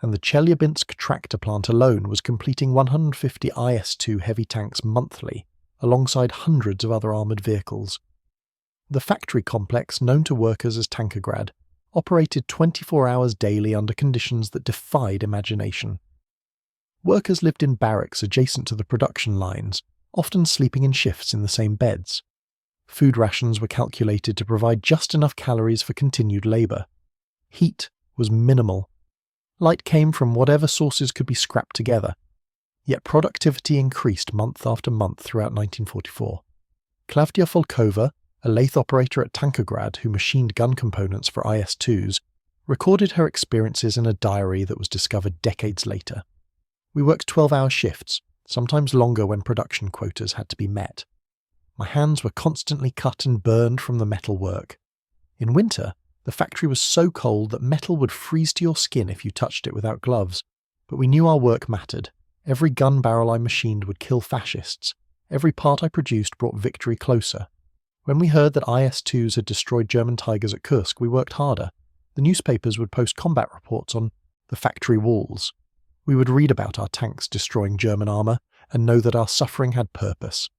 and the Chelyabinsk tractor plant alone was completing 150 IS-2 heavy tanks monthly, alongside hundreds of other armoured vehicles. The factory complex, known to workers as Tankergrad, operated 24 hours daily under conditions that defied imagination. Workers lived in barracks adjacent to the production lines, often sleeping in shifts in the same beds. Food rations were calculated to provide just enough calories for continued labour. Heat was minimal. Light came from whatever sources could be scrapped together. Yet productivity increased month after month throughout 1944. Klavdia Folkova, a lathe operator at Tankergrad who machined gun components for IS-2s, recorded her experiences in a diary that was discovered decades later. We worked 12-hour shifts, sometimes longer when production quotas had to be met. My hands were constantly cut and burned from the metal work. In winter, the factory was so cold that metal would freeze to your skin if you touched it without gloves. But we knew our work mattered. Every gun barrel I machined would kill fascists. Every part I produced brought victory closer. When we heard that IS-2s had destroyed German Tigers at Kursk, we worked harder. The newspapers would post combat reports on the factory walls. We would read about our tanks destroying German armour and know that our suffering had purpose.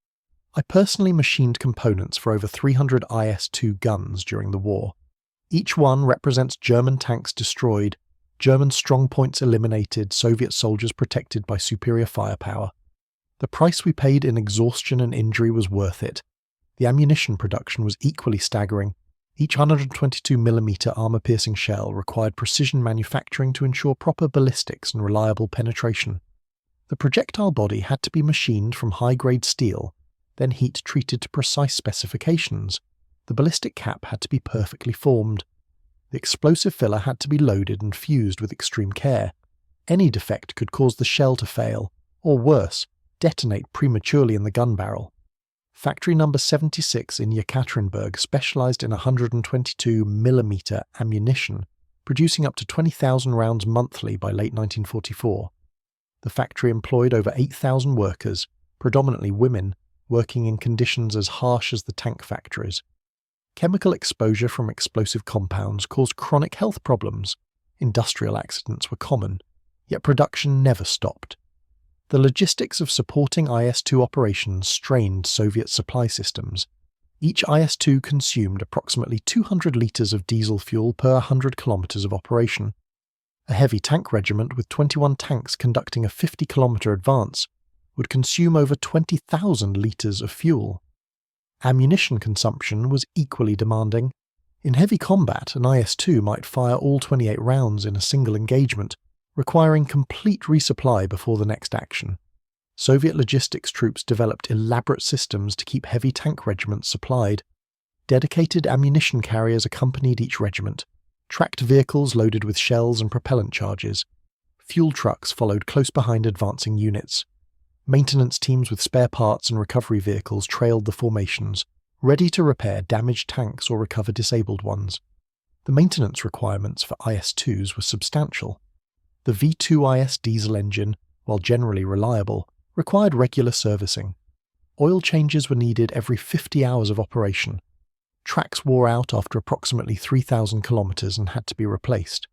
I personally machined components for over 300 IS-2 guns during the war. Each one represents German tanks destroyed, German strongpoints eliminated, Soviet soldiers protected by superior firepower. The price we paid in exhaustion and injury was worth it. The ammunition production was equally staggering. Each 122mm armour-piercing shell required precision manufacturing to ensure proper ballistics and reliable penetration. The projectile body had to be machined from high-grade steel, then heat-treated to precise specifications. The ballistic cap had to be perfectly formed. The explosive filler had to be loaded and fused with extreme care. Any defect could cause the shell to fail, or worse, detonate prematurely in the gun barrel. Factory number 76 in Yekaterinburg specialized in 122mm ammunition, producing up to 20,000 rounds monthly by late 1944. The factory employed over 8,000 workers, predominantly women, working in conditions as harsh as the tank factories. Chemical exposure from explosive compounds caused chronic health problems. Industrial accidents were common, yet production never stopped. The logistics of supporting IS-2 operations strained Soviet supply systems. Each IS-2 consumed approximately 200 litres of diesel fuel per 100 kilometres of operation. A heavy tank regiment with 21 tanks conducting a 50-kilometre advance would consume over 20,000 litres of fuel. Ammunition consumption was equally demanding. In heavy combat, an IS-2 might fire all 28 rounds in a single engagement, requiring complete resupply before the next action. Soviet logistics troops developed elaborate systems to keep heavy tank regiments supplied. Dedicated ammunition carriers accompanied each regiment, tracked vehicles loaded with shells and propellant charges. Fuel trucks followed close behind advancing units. Maintenance teams with spare parts and recovery vehicles trailed the formations, ready to repair damaged tanks or recover disabled ones. The maintenance requirements for IS-2s were substantial. The V2IS diesel engine, while generally reliable, required regular servicing. Oil changes were needed every 50 hours of operation. Tracks wore out after approximately 3,000 kilometers and had to be replaced.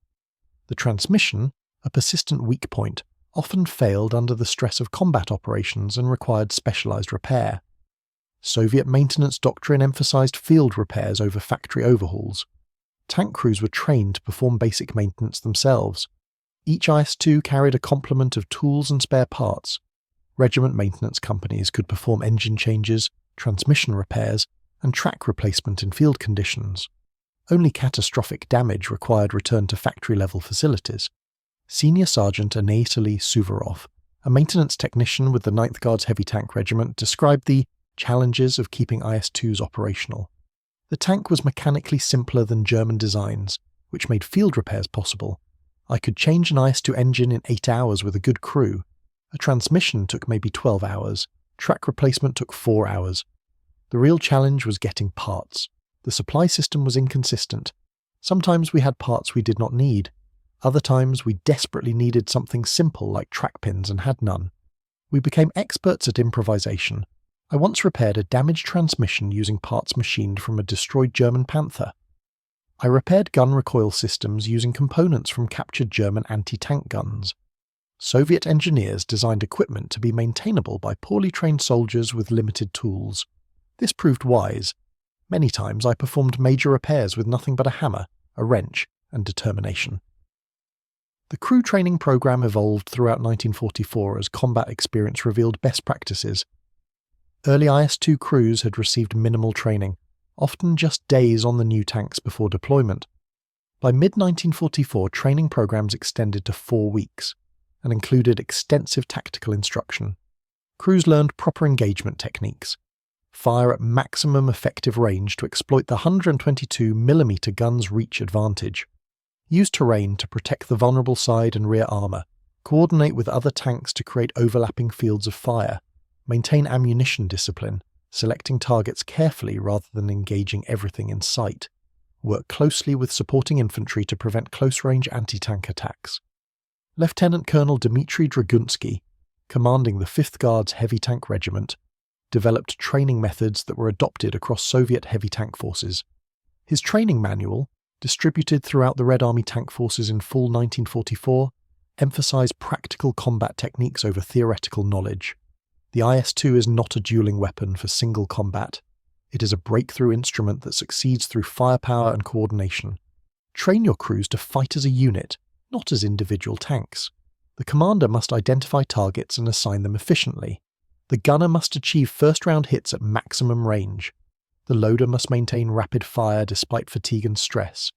The transmission, a persistent weak point, often failed under the stress of combat operations and required specialized repair. Soviet maintenance doctrine emphasized field repairs over factory overhauls. Tank crews were trained to perform basic maintenance themselves. Each IS-2 carried a complement of tools and spare parts. Regiment maintenance companies could perform engine changes, transmission repairs, and track replacement in field conditions. Only catastrophic damage required return to factory-level facilities. Senior Sergeant Anatoly Suvorov, a maintenance technician with the 9th Guards Heavy Tank Regiment, described the challenges of keeping IS-2s operational. The tank was mechanically simpler than German designs, which made field repairs possible. I could change an IS-2 engine in 8 hours with a good crew. A transmission took maybe 12 hours. Track replacement took 4 hours. The real challenge was getting parts. The supply system was inconsistent. Sometimes we had parts we did not need. Other times we desperately needed something simple like track pins and had none. We became experts at improvisation. I once repaired a damaged transmission using parts machined from a destroyed German Panther. I repaired gun recoil systems using components from captured German anti-tank guns. Soviet engineers designed equipment to be maintainable by poorly trained soldiers with limited tools. This proved wise. Many times I performed major repairs with nothing but a hammer, a wrench, and determination. The crew training program evolved throughout 1944 as combat experience revealed best practices. Early IS-2 crews had received minimal training, often just days on the new tanks before deployment. By mid-1944, training programs extended to 4 weeks and included extensive tactical instruction. Crews learned proper engagement techniques, fire at maximum effective range to exploit the 122mm gun's reach advantage, use terrain to protect the vulnerable side and rear armour, coordinate with other tanks to create overlapping fields of fire, maintain ammunition discipline, selecting targets carefully rather than engaging everything in sight, work closely with supporting infantry to prevent close-range anti-tank attacks. Lieutenant Colonel Dmitry Dragunsky, commanding the 5th Guards Heavy Tank Regiment, developed training methods that were adopted across Soviet heavy tank forces. His training manual, distributed throughout the Red Army tank forces in fall 1944, emphasized practical combat techniques over theoretical knowledge. The IS-2 is not a dueling weapon for single combat. It is a breakthrough instrument that succeeds through firepower and coordination. Train your crews to fight as a unit, not as individual tanks. The commander must identify targets and assign them efficiently. The gunner must achieve first-round hits at maximum range. The loader must maintain rapid fire despite fatigue and stress.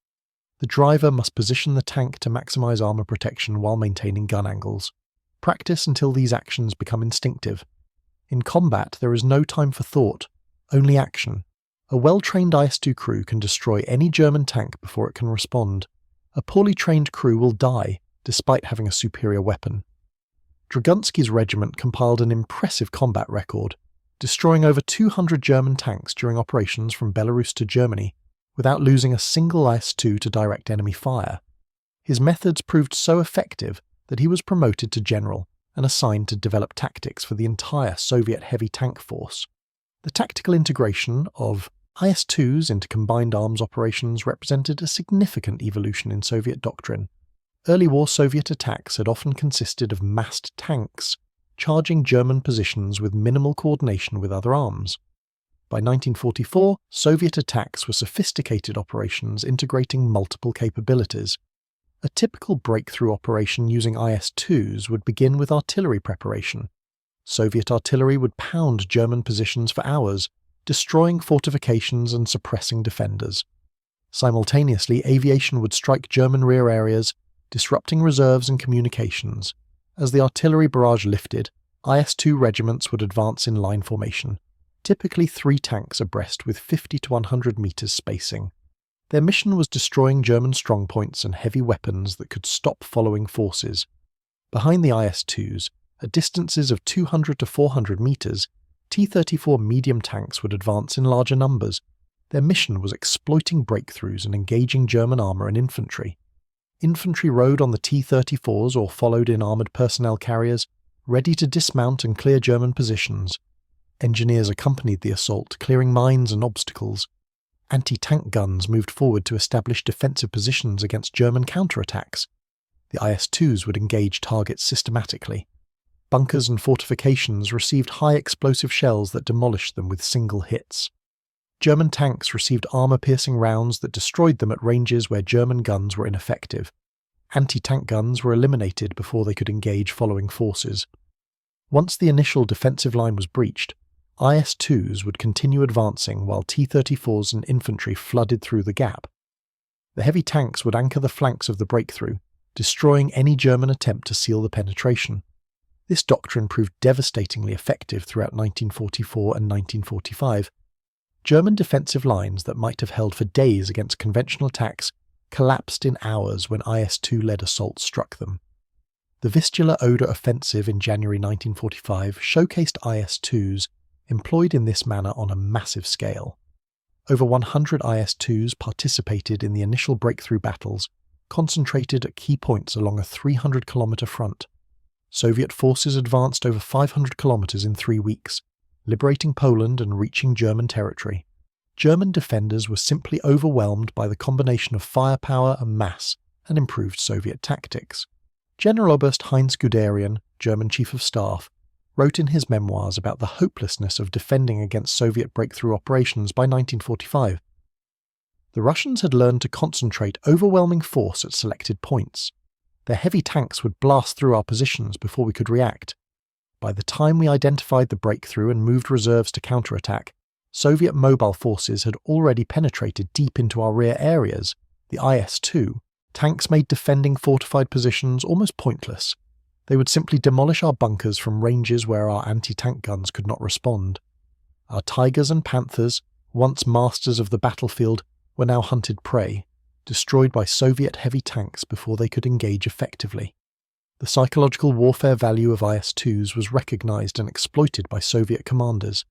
The driver must position the tank to maximize armor protection while maintaining gun angles. Practice until these actions become instinctive. In combat, there is no time for thought, only action. A well-trained IS-2 crew can destroy any German tank before it can respond. A poorly trained crew will die, despite having a superior weapon. Dragunsky's regiment compiled an impressive combat record. destroying over 200 German tanks during operations from Belarus to Germany without losing a single IS-2 to direct enemy fire. His methods proved so effective that he was promoted to general and assigned to develop tactics for the entire Soviet heavy tank force. The tactical integration of IS-2s into combined arms operations represented a significant evolution in Soviet doctrine. Early war Soviet attacks had often consisted of massed tanks, charging German positions with minimal coordination with other arms. By 1944, Soviet attacks were sophisticated operations integrating multiple capabilities. A typical breakthrough operation using IS-2s would begin with artillery preparation. Soviet artillery would pound German positions for hours, destroying fortifications and suppressing defenders. Simultaneously, aviation would strike German rear areas, disrupting reserves and communications. As the artillery barrage lifted, IS-2 regiments would advance in line formation, typically 3 tanks abreast with 50 to 100 meters spacing. Their mission was destroying German strongpoints and heavy weapons that could stop following forces. Behind the IS-2s, at distances of 200 to 400 meters, T-34 medium tanks would advance in larger numbers. Their mission was exploiting breakthroughs and engaging German armor and infantry. Infantry rode on the T-34s or followed in armored personnel carriers, ready to dismount and clear German positions. Engineers accompanied the assault, clearing mines and obstacles. Anti-tank guns moved forward to establish defensive positions against German counterattacks. The IS-2s would engage targets systematically. Bunkers and fortifications received high explosive shells that demolished them with single hits. German tanks received armor-piercing rounds that destroyed them at ranges where German guns were ineffective. Anti-tank guns were eliminated before they could engage following forces. Once the initial defensive line was breached, IS-2s would continue advancing while T-34s and infantry flooded through the gap. The heavy tanks would anchor the flanks of the breakthrough, destroying any German attempt to seal the penetration. This doctrine proved devastatingly effective throughout 1944 and 1945. German defensive lines that might have held for days against conventional attacks collapsed in hours when IS-2-led assaults struck them. The Vistula-Oder offensive in January 1945 showcased IS-2s employed in this manner on a massive scale. Over 100 IS-2s participated in the initial breakthrough battles, concentrated at key points along a 300-kilometer front. Soviet forces advanced over 500 kilometers in 3 weeks, liberating Poland and reaching German territory. German defenders were simply overwhelmed by the combination of firepower and mass and improved Soviet tactics. General Oberst Heinz Guderian, German Chief of Staff, wrote in his memoirs about the hopelessness of defending against Soviet breakthrough operations by 1945. The Russians had learned to concentrate overwhelming force at selected points. Their heavy tanks would blast through our positions before we could react. By the time we identified the breakthrough and moved reserves to counterattack, Soviet mobile forces had already penetrated deep into our rear areas. The IS-2 tanks made defending fortified positions almost pointless. They would simply demolish our bunkers from ranges where our anti-tank guns could not respond. Our Tigers and Panthers, once masters of the battlefield, were now hunted prey, destroyed by Soviet heavy tanks before they could engage effectively. The psychological warfare value of IS-2s was recognized and exploited by Soviet commanders.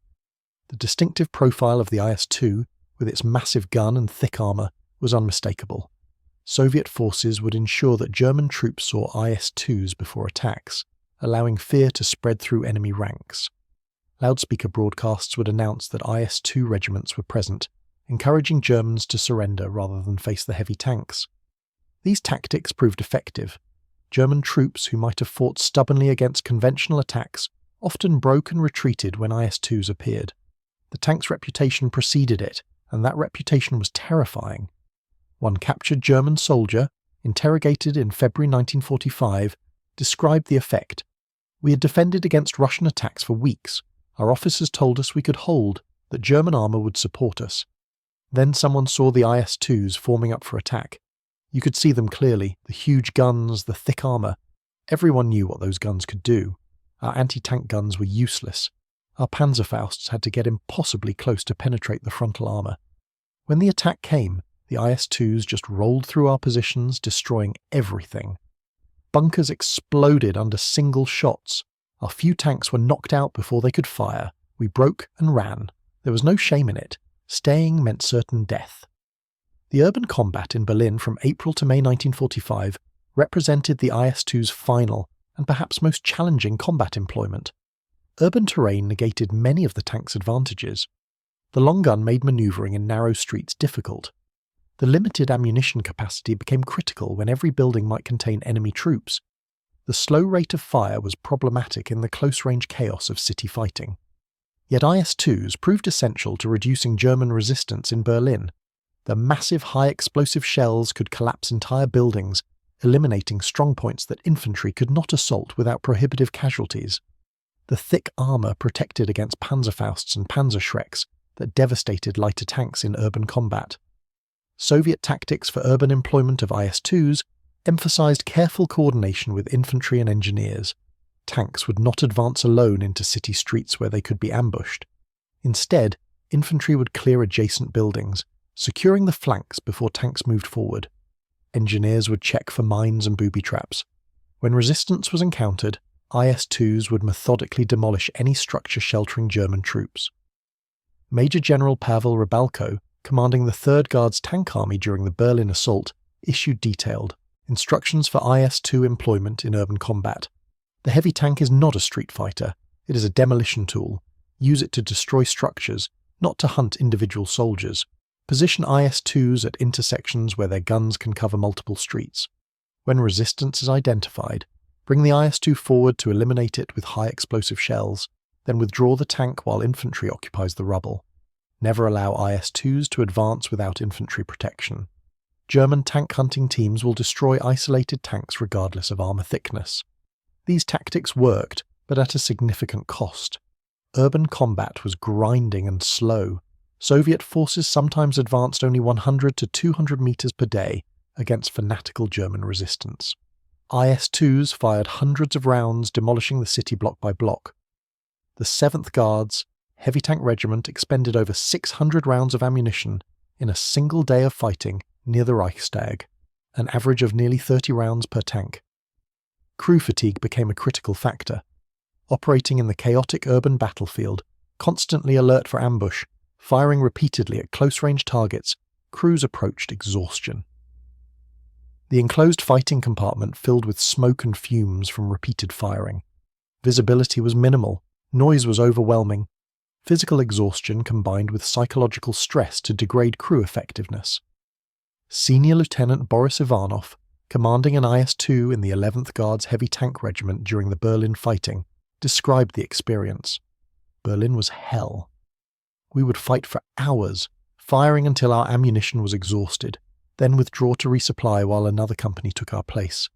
The distinctive profile of the IS-2, with its massive gun and thick armor, was unmistakable. Soviet forces would ensure that German troops saw IS-2s before attacks, allowing fear to spread through enemy ranks. Loudspeaker broadcasts would announce that IS-2 regiments were present, encouraging Germans to surrender rather than face the heavy tanks. These tactics proved effective. German troops who might have fought stubbornly against conventional attacks often broke and retreated when IS-2s appeared. The tank's reputation preceded it, and that reputation was terrifying. One captured German soldier, interrogated in February 1945, described the effect. "We had defended against Russian attacks for weeks. Our officers told us we could hold, that German armor would support us. Then someone saw the IS-2s forming up for attack. You could see them clearly, the huge guns, the thick armor. Everyone knew what those guns could do. Our anti-tank guns were useless. Our Panzerfausts had to get impossibly close to penetrate the frontal armor. When the attack came, the IS-2s just rolled through our positions, destroying everything. Bunkers exploded under single shots. Our few tanks were knocked out before they could fire. We broke and ran. There was no shame in it. Staying meant certain death. The urban combat in Berlin from April to May 1945 represented the IS-2's final and perhaps most challenging combat employment. Urban terrain negated many of the tank's advantages. The long gun made manoeuvring in narrow streets difficult. The limited ammunition capacity became critical when every building might contain enemy troops. The slow rate of fire was problematic in the close-range chaos of city fighting. Yet IS-2s proved essential to reducing German resistance in Berlin. The massive high-explosive shells could collapse entire buildings, eliminating strongpoints that infantry could not assault without prohibitive casualties. The thick armour protected against Panzerfausts and Panzerschrecks that devastated lighter tanks in urban combat. Soviet tactics for urban employment of IS-2s emphasized careful coordination with infantry and engineers. Tanks would not advance alone into city streets where they could be ambushed. Instead, infantry would clear adjacent buildings, securing the flanks before tanks moved forward. Engineers would check for mines and booby traps. When resistance was encountered, IS-2s would methodically demolish any structure sheltering German troops. Major General Pavel Rybalko, commanding the 3rd Guards Tank Army during the Berlin assault, issued detailed instructions for IS-2 employment in urban combat. The heavy tank is not a street fighter. It is a demolition tool. Use it to destroy structures, not to hunt individual soldiers. Position IS-2s at intersections where their guns can cover multiple streets. When resistance is identified, bring the IS-2 forward to eliminate it with high explosive shells, then withdraw the tank while infantry occupies the rubble. Never allow IS-2s to advance without infantry protection. German tank hunting teams will destroy isolated tanks regardless of armour thickness. These tactics worked, but at a significant cost. Urban combat was grinding and slow. Soviet forces sometimes advanced only 100 to 200 metres per day against fanatical German resistance. IS-2s fired hundreds of rounds, demolishing the city block by block. The 7th Guards heavy tank regiment expended over 600 rounds of ammunition in a single day of fighting near the Reichstag, an average of nearly 30 rounds per tank. Crew fatigue became a critical factor. Operating in the chaotic urban battlefield, constantly alert for ambush, firing repeatedly at close-range targets, crews approached exhaustion. The enclosed fighting compartment filled with smoke and fumes from repeated firing. Visibility was minimal, noise was overwhelming. Physical exhaustion combined with psychological stress to degrade crew effectiveness. Senior Lieutenant Boris Ivanov, commanding an IS-2 in the 11th Guards Heavy Tank Regiment during the Berlin fighting, described the experience. Berlin was hell. We would fight for hours, firing until our ammunition was exhausted, then withdraw to resupply while another company took our place.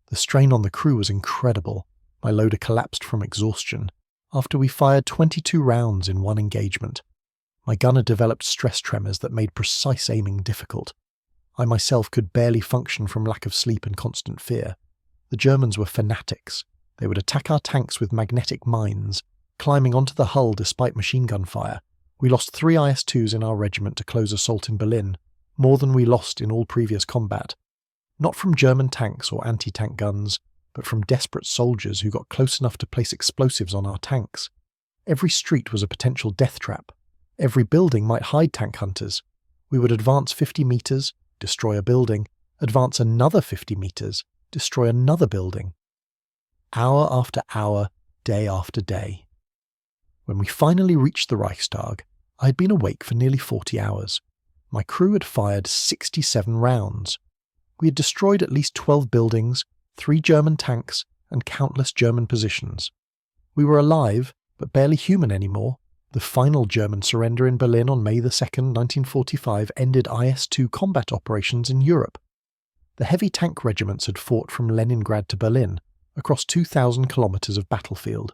The strain on the crew was incredible. My loader collapsed from exhaustion after we fired 22 rounds in one engagement. My gunner developed stress tremors that made precise aiming difficult. I myself could barely function from lack of sleep and constant fear. The Germans were fanatics. They would attack our tanks with magnetic mines, climbing onto the hull despite machine gun fire. We lost 3 IS-2s in our regiment to close assault in Berlin, more than we lost in all previous combat. Not from German tanks or anti-tank guns, but from desperate soldiers who got close enough to place explosives on our tanks. Every street was a potential death trap. Every building might hide tank hunters. We would advance 50 metres, destroy a building, advance another 50 metres, destroy another building. Hour after hour, day after day. When we finally reached the Reichstag, I had been awake for nearly 40 hours. My crew had fired 67 rounds. We had destroyed at least 12 buildings, 3 German tanks, and countless German positions. We were alive, but barely human anymore. The final German surrender in Berlin on May 2, 1945 ended IS-2 combat operations in Europe. The heavy tank regiments had fought from Leningrad to Berlin, across 2,000 kilometres of battlefield.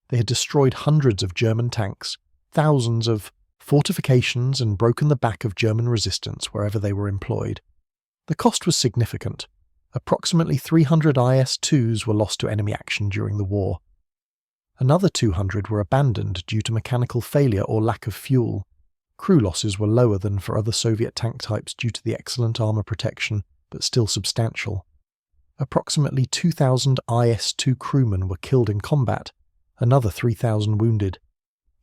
They had destroyed hundreds of German tanks, thousands of fortifications, and broken the back of German resistance wherever they were employed. The cost was significant. Approximately 300 IS-2s were lost to enemy action during the war. Another 200 were abandoned due to mechanical failure or lack of fuel. Crew losses were lower than for other Soviet tank types due to the excellent armour protection, but still substantial. Approximately 2,000 IS-2 crewmen were killed in combat, another 3,000 wounded.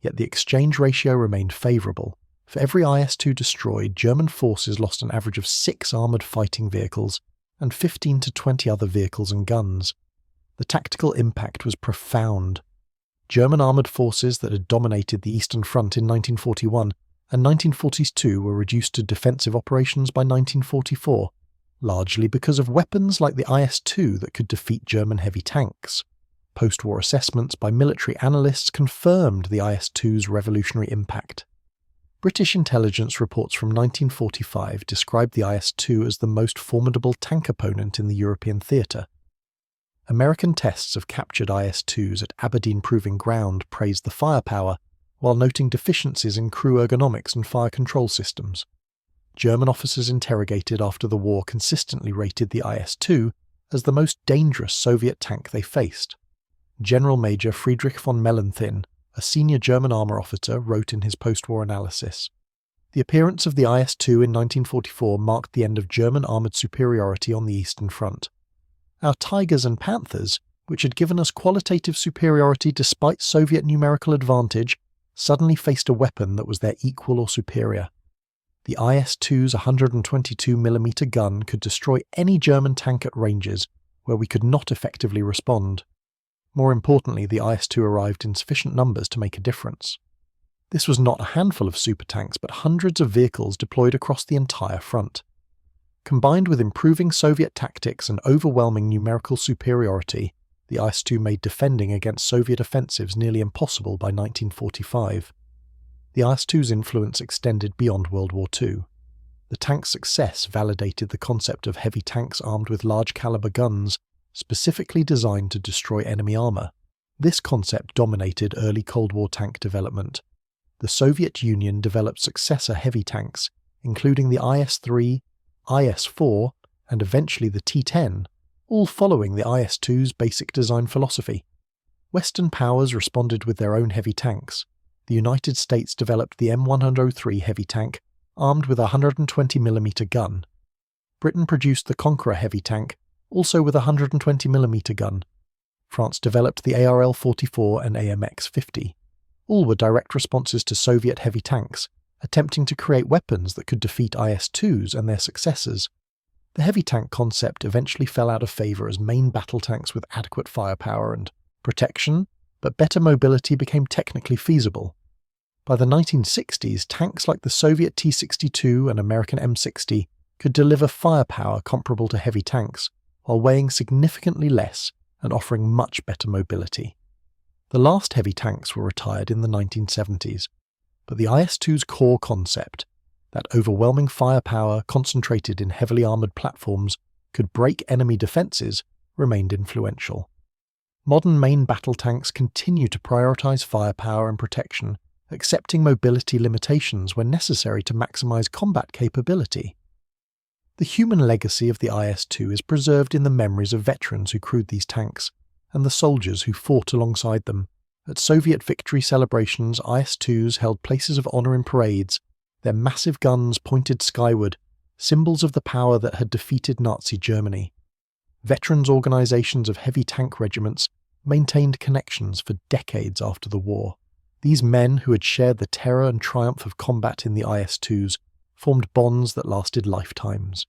Yet the exchange ratio remained favourable. For every IS-2 destroyed, German forces lost an average of 6 armoured fighting vehicles and 15 to 20 other vehicles and guns. The tactical impact was profound. German armoured forces that had dominated the Eastern Front in 1941 and 1942 were reduced to defensive operations by 1944, largely because of weapons like the IS-2 that could defeat German heavy tanks. Post-war assessments by military analysts confirmed the IS-2's revolutionary impact. British intelligence reports from 1945 described the IS-2 as the most formidable tank opponent in the European theatre. American tests of captured IS-2s at Aberdeen Proving Ground praised the firepower, while noting deficiencies in crew ergonomics and fire control systems. German officers interrogated after the war consistently rated the IS-2 as the most dangerous Soviet tank they faced. General Major Friedrich von Mellenthin, a senior German armour officer, wrote in his post-war analysis, "The appearance of the IS-2 in 1944 marked the end of German armoured superiority on the Eastern Front. Our Tigers and Panthers, which had given us qualitative superiority despite Soviet numerical advantage, suddenly faced a weapon that was their equal or superior. The IS-2's 122mm gun could destroy any German tank at ranges where we could not effectively respond. More importantly, the IS-2 arrived in sufficient numbers to make a difference. This was not a handful of supertanks, but hundreds of vehicles deployed across the entire front. Combined with improving Soviet tactics and overwhelming numerical superiority, the IS-2 made defending against Soviet offensives nearly impossible by 1945. The IS-2's influence extended beyond World War II. The tank's success validated the concept of heavy tanks armed with large-caliber guns, specifically designed to destroy enemy armour. This concept dominated early Cold War tank development. The Soviet Union developed successor heavy tanks, including the IS-3, IS-4, and eventually the T-10, all following the IS-2's basic design philosophy. Western powers responded with their own heavy tanks. The United States developed the M103 heavy tank, armed with a 120mm gun. Britain produced the Conqueror heavy tank, also with a 120mm gun. France developed the ARL-44 and AMX-50. All were direct responses to Soviet heavy tanks, attempting to create weapons that could defeat IS-2s and their successors. The heavy tank concept eventually fell out of favour as main battle tanks with adequate firepower and protection, but better mobility became technically feasible. By the 1960s, tanks like the Soviet T-62 and American M60 could deliver firepower comparable to heavy tanks, while weighing significantly less and offering much better mobility. The last heavy tanks were retired in the 1970s, but the IS-2's core concept, that overwhelming firepower concentrated in heavily armoured platforms could break enemy defences, remained influential. Modern main battle tanks continue to prioritise firepower and protection, accepting mobility limitations when necessary to maximise combat capability. The human legacy of the IS-2 is preserved in the memories of veterans who crewed these tanks, and the soldiers who fought alongside them. At Soviet victory celebrations, IS-2s held places of honour in parades, their massive guns pointed skyward, symbols of the power that had defeated Nazi Germany. Veterans' organisations of heavy tank regiments maintained connections for decades after the war. These men who had shared the terror and triumph of combat in the IS-2s formed bonds that lasted lifetimes.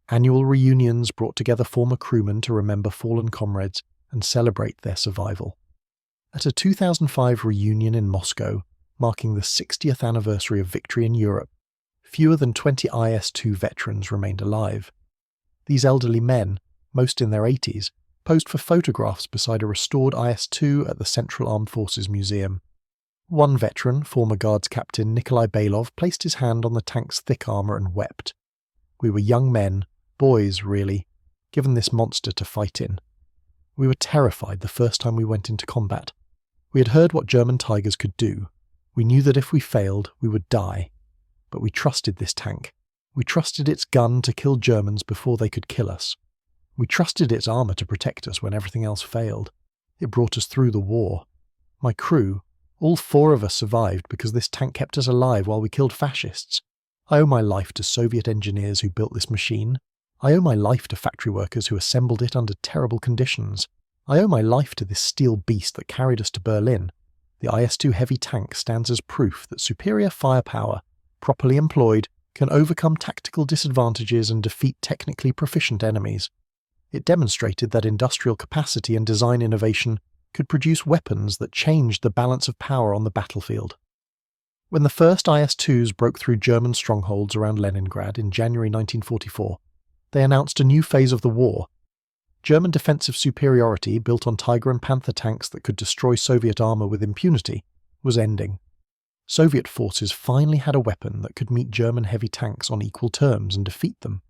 Annual reunions brought together former crewmen to remember fallen comrades and celebrate their survival. At a 2005 reunion in Moscow, marking the 60th anniversary of victory in Europe, fewer than 20 IS-2 veterans remained alive. These elderly men, most in their 80s, posed for photographs beside a restored IS-2 at the Central Armed Forces Museum. One veteran, former Guards Captain Nikolai Bailov, placed his hand on the tank's thick armour and wept. "We were young men, boys really, given this monster to fight in. We were terrified the first time we went into combat. We had heard what German Tigers could do. We knew that if we failed, we would die. But we trusted this tank. We trusted its gun to kill Germans before they could kill us. We trusted its armour to protect us when everything else failed. It brought us through the war. My crew, all 4 of us survived because this tank kept us alive while we killed fascists. I owe my life to Soviet engineers who built this machine. I owe my life to factory workers who assembled it under terrible conditions. I owe my life to this steel beast that carried us to Berlin. The IS-2 heavy tank stands as proof that superior firepower, properly employed, can overcome tactical disadvantages and defeat technically proficient enemies. It demonstrated that industrial capacity and design innovation could produce weapons that changed the balance of power on the battlefield. When the first IS-2s broke through German strongholds around Leningrad in January 1944, they announced a new phase of the war. German defensive superiority, built on Tiger and Panther tanks that could destroy Soviet armor with impunity, was ending. Soviet forces finally had a weapon that could meet German heavy tanks on equal terms and defeat them.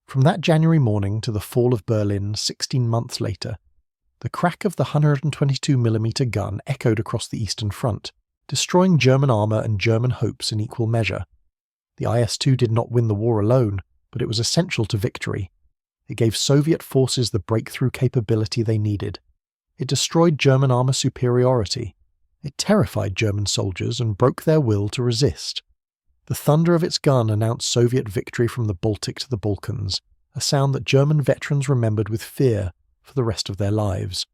From that January morning to the fall of Berlin 16 months later, the crack of the 122mm gun echoed across the Eastern Front, destroying German armour and German hopes in equal measure. The IS-2 did not win the war alone, but it was essential to victory. It gave Soviet forces the breakthrough capability they needed. It destroyed German armour superiority. It terrified German soldiers and broke their will to resist. The thunder of its gun announced Soviet victory from the Baltic to the Balkans, a sound that German veterans remembered with fear for the rest of their lives.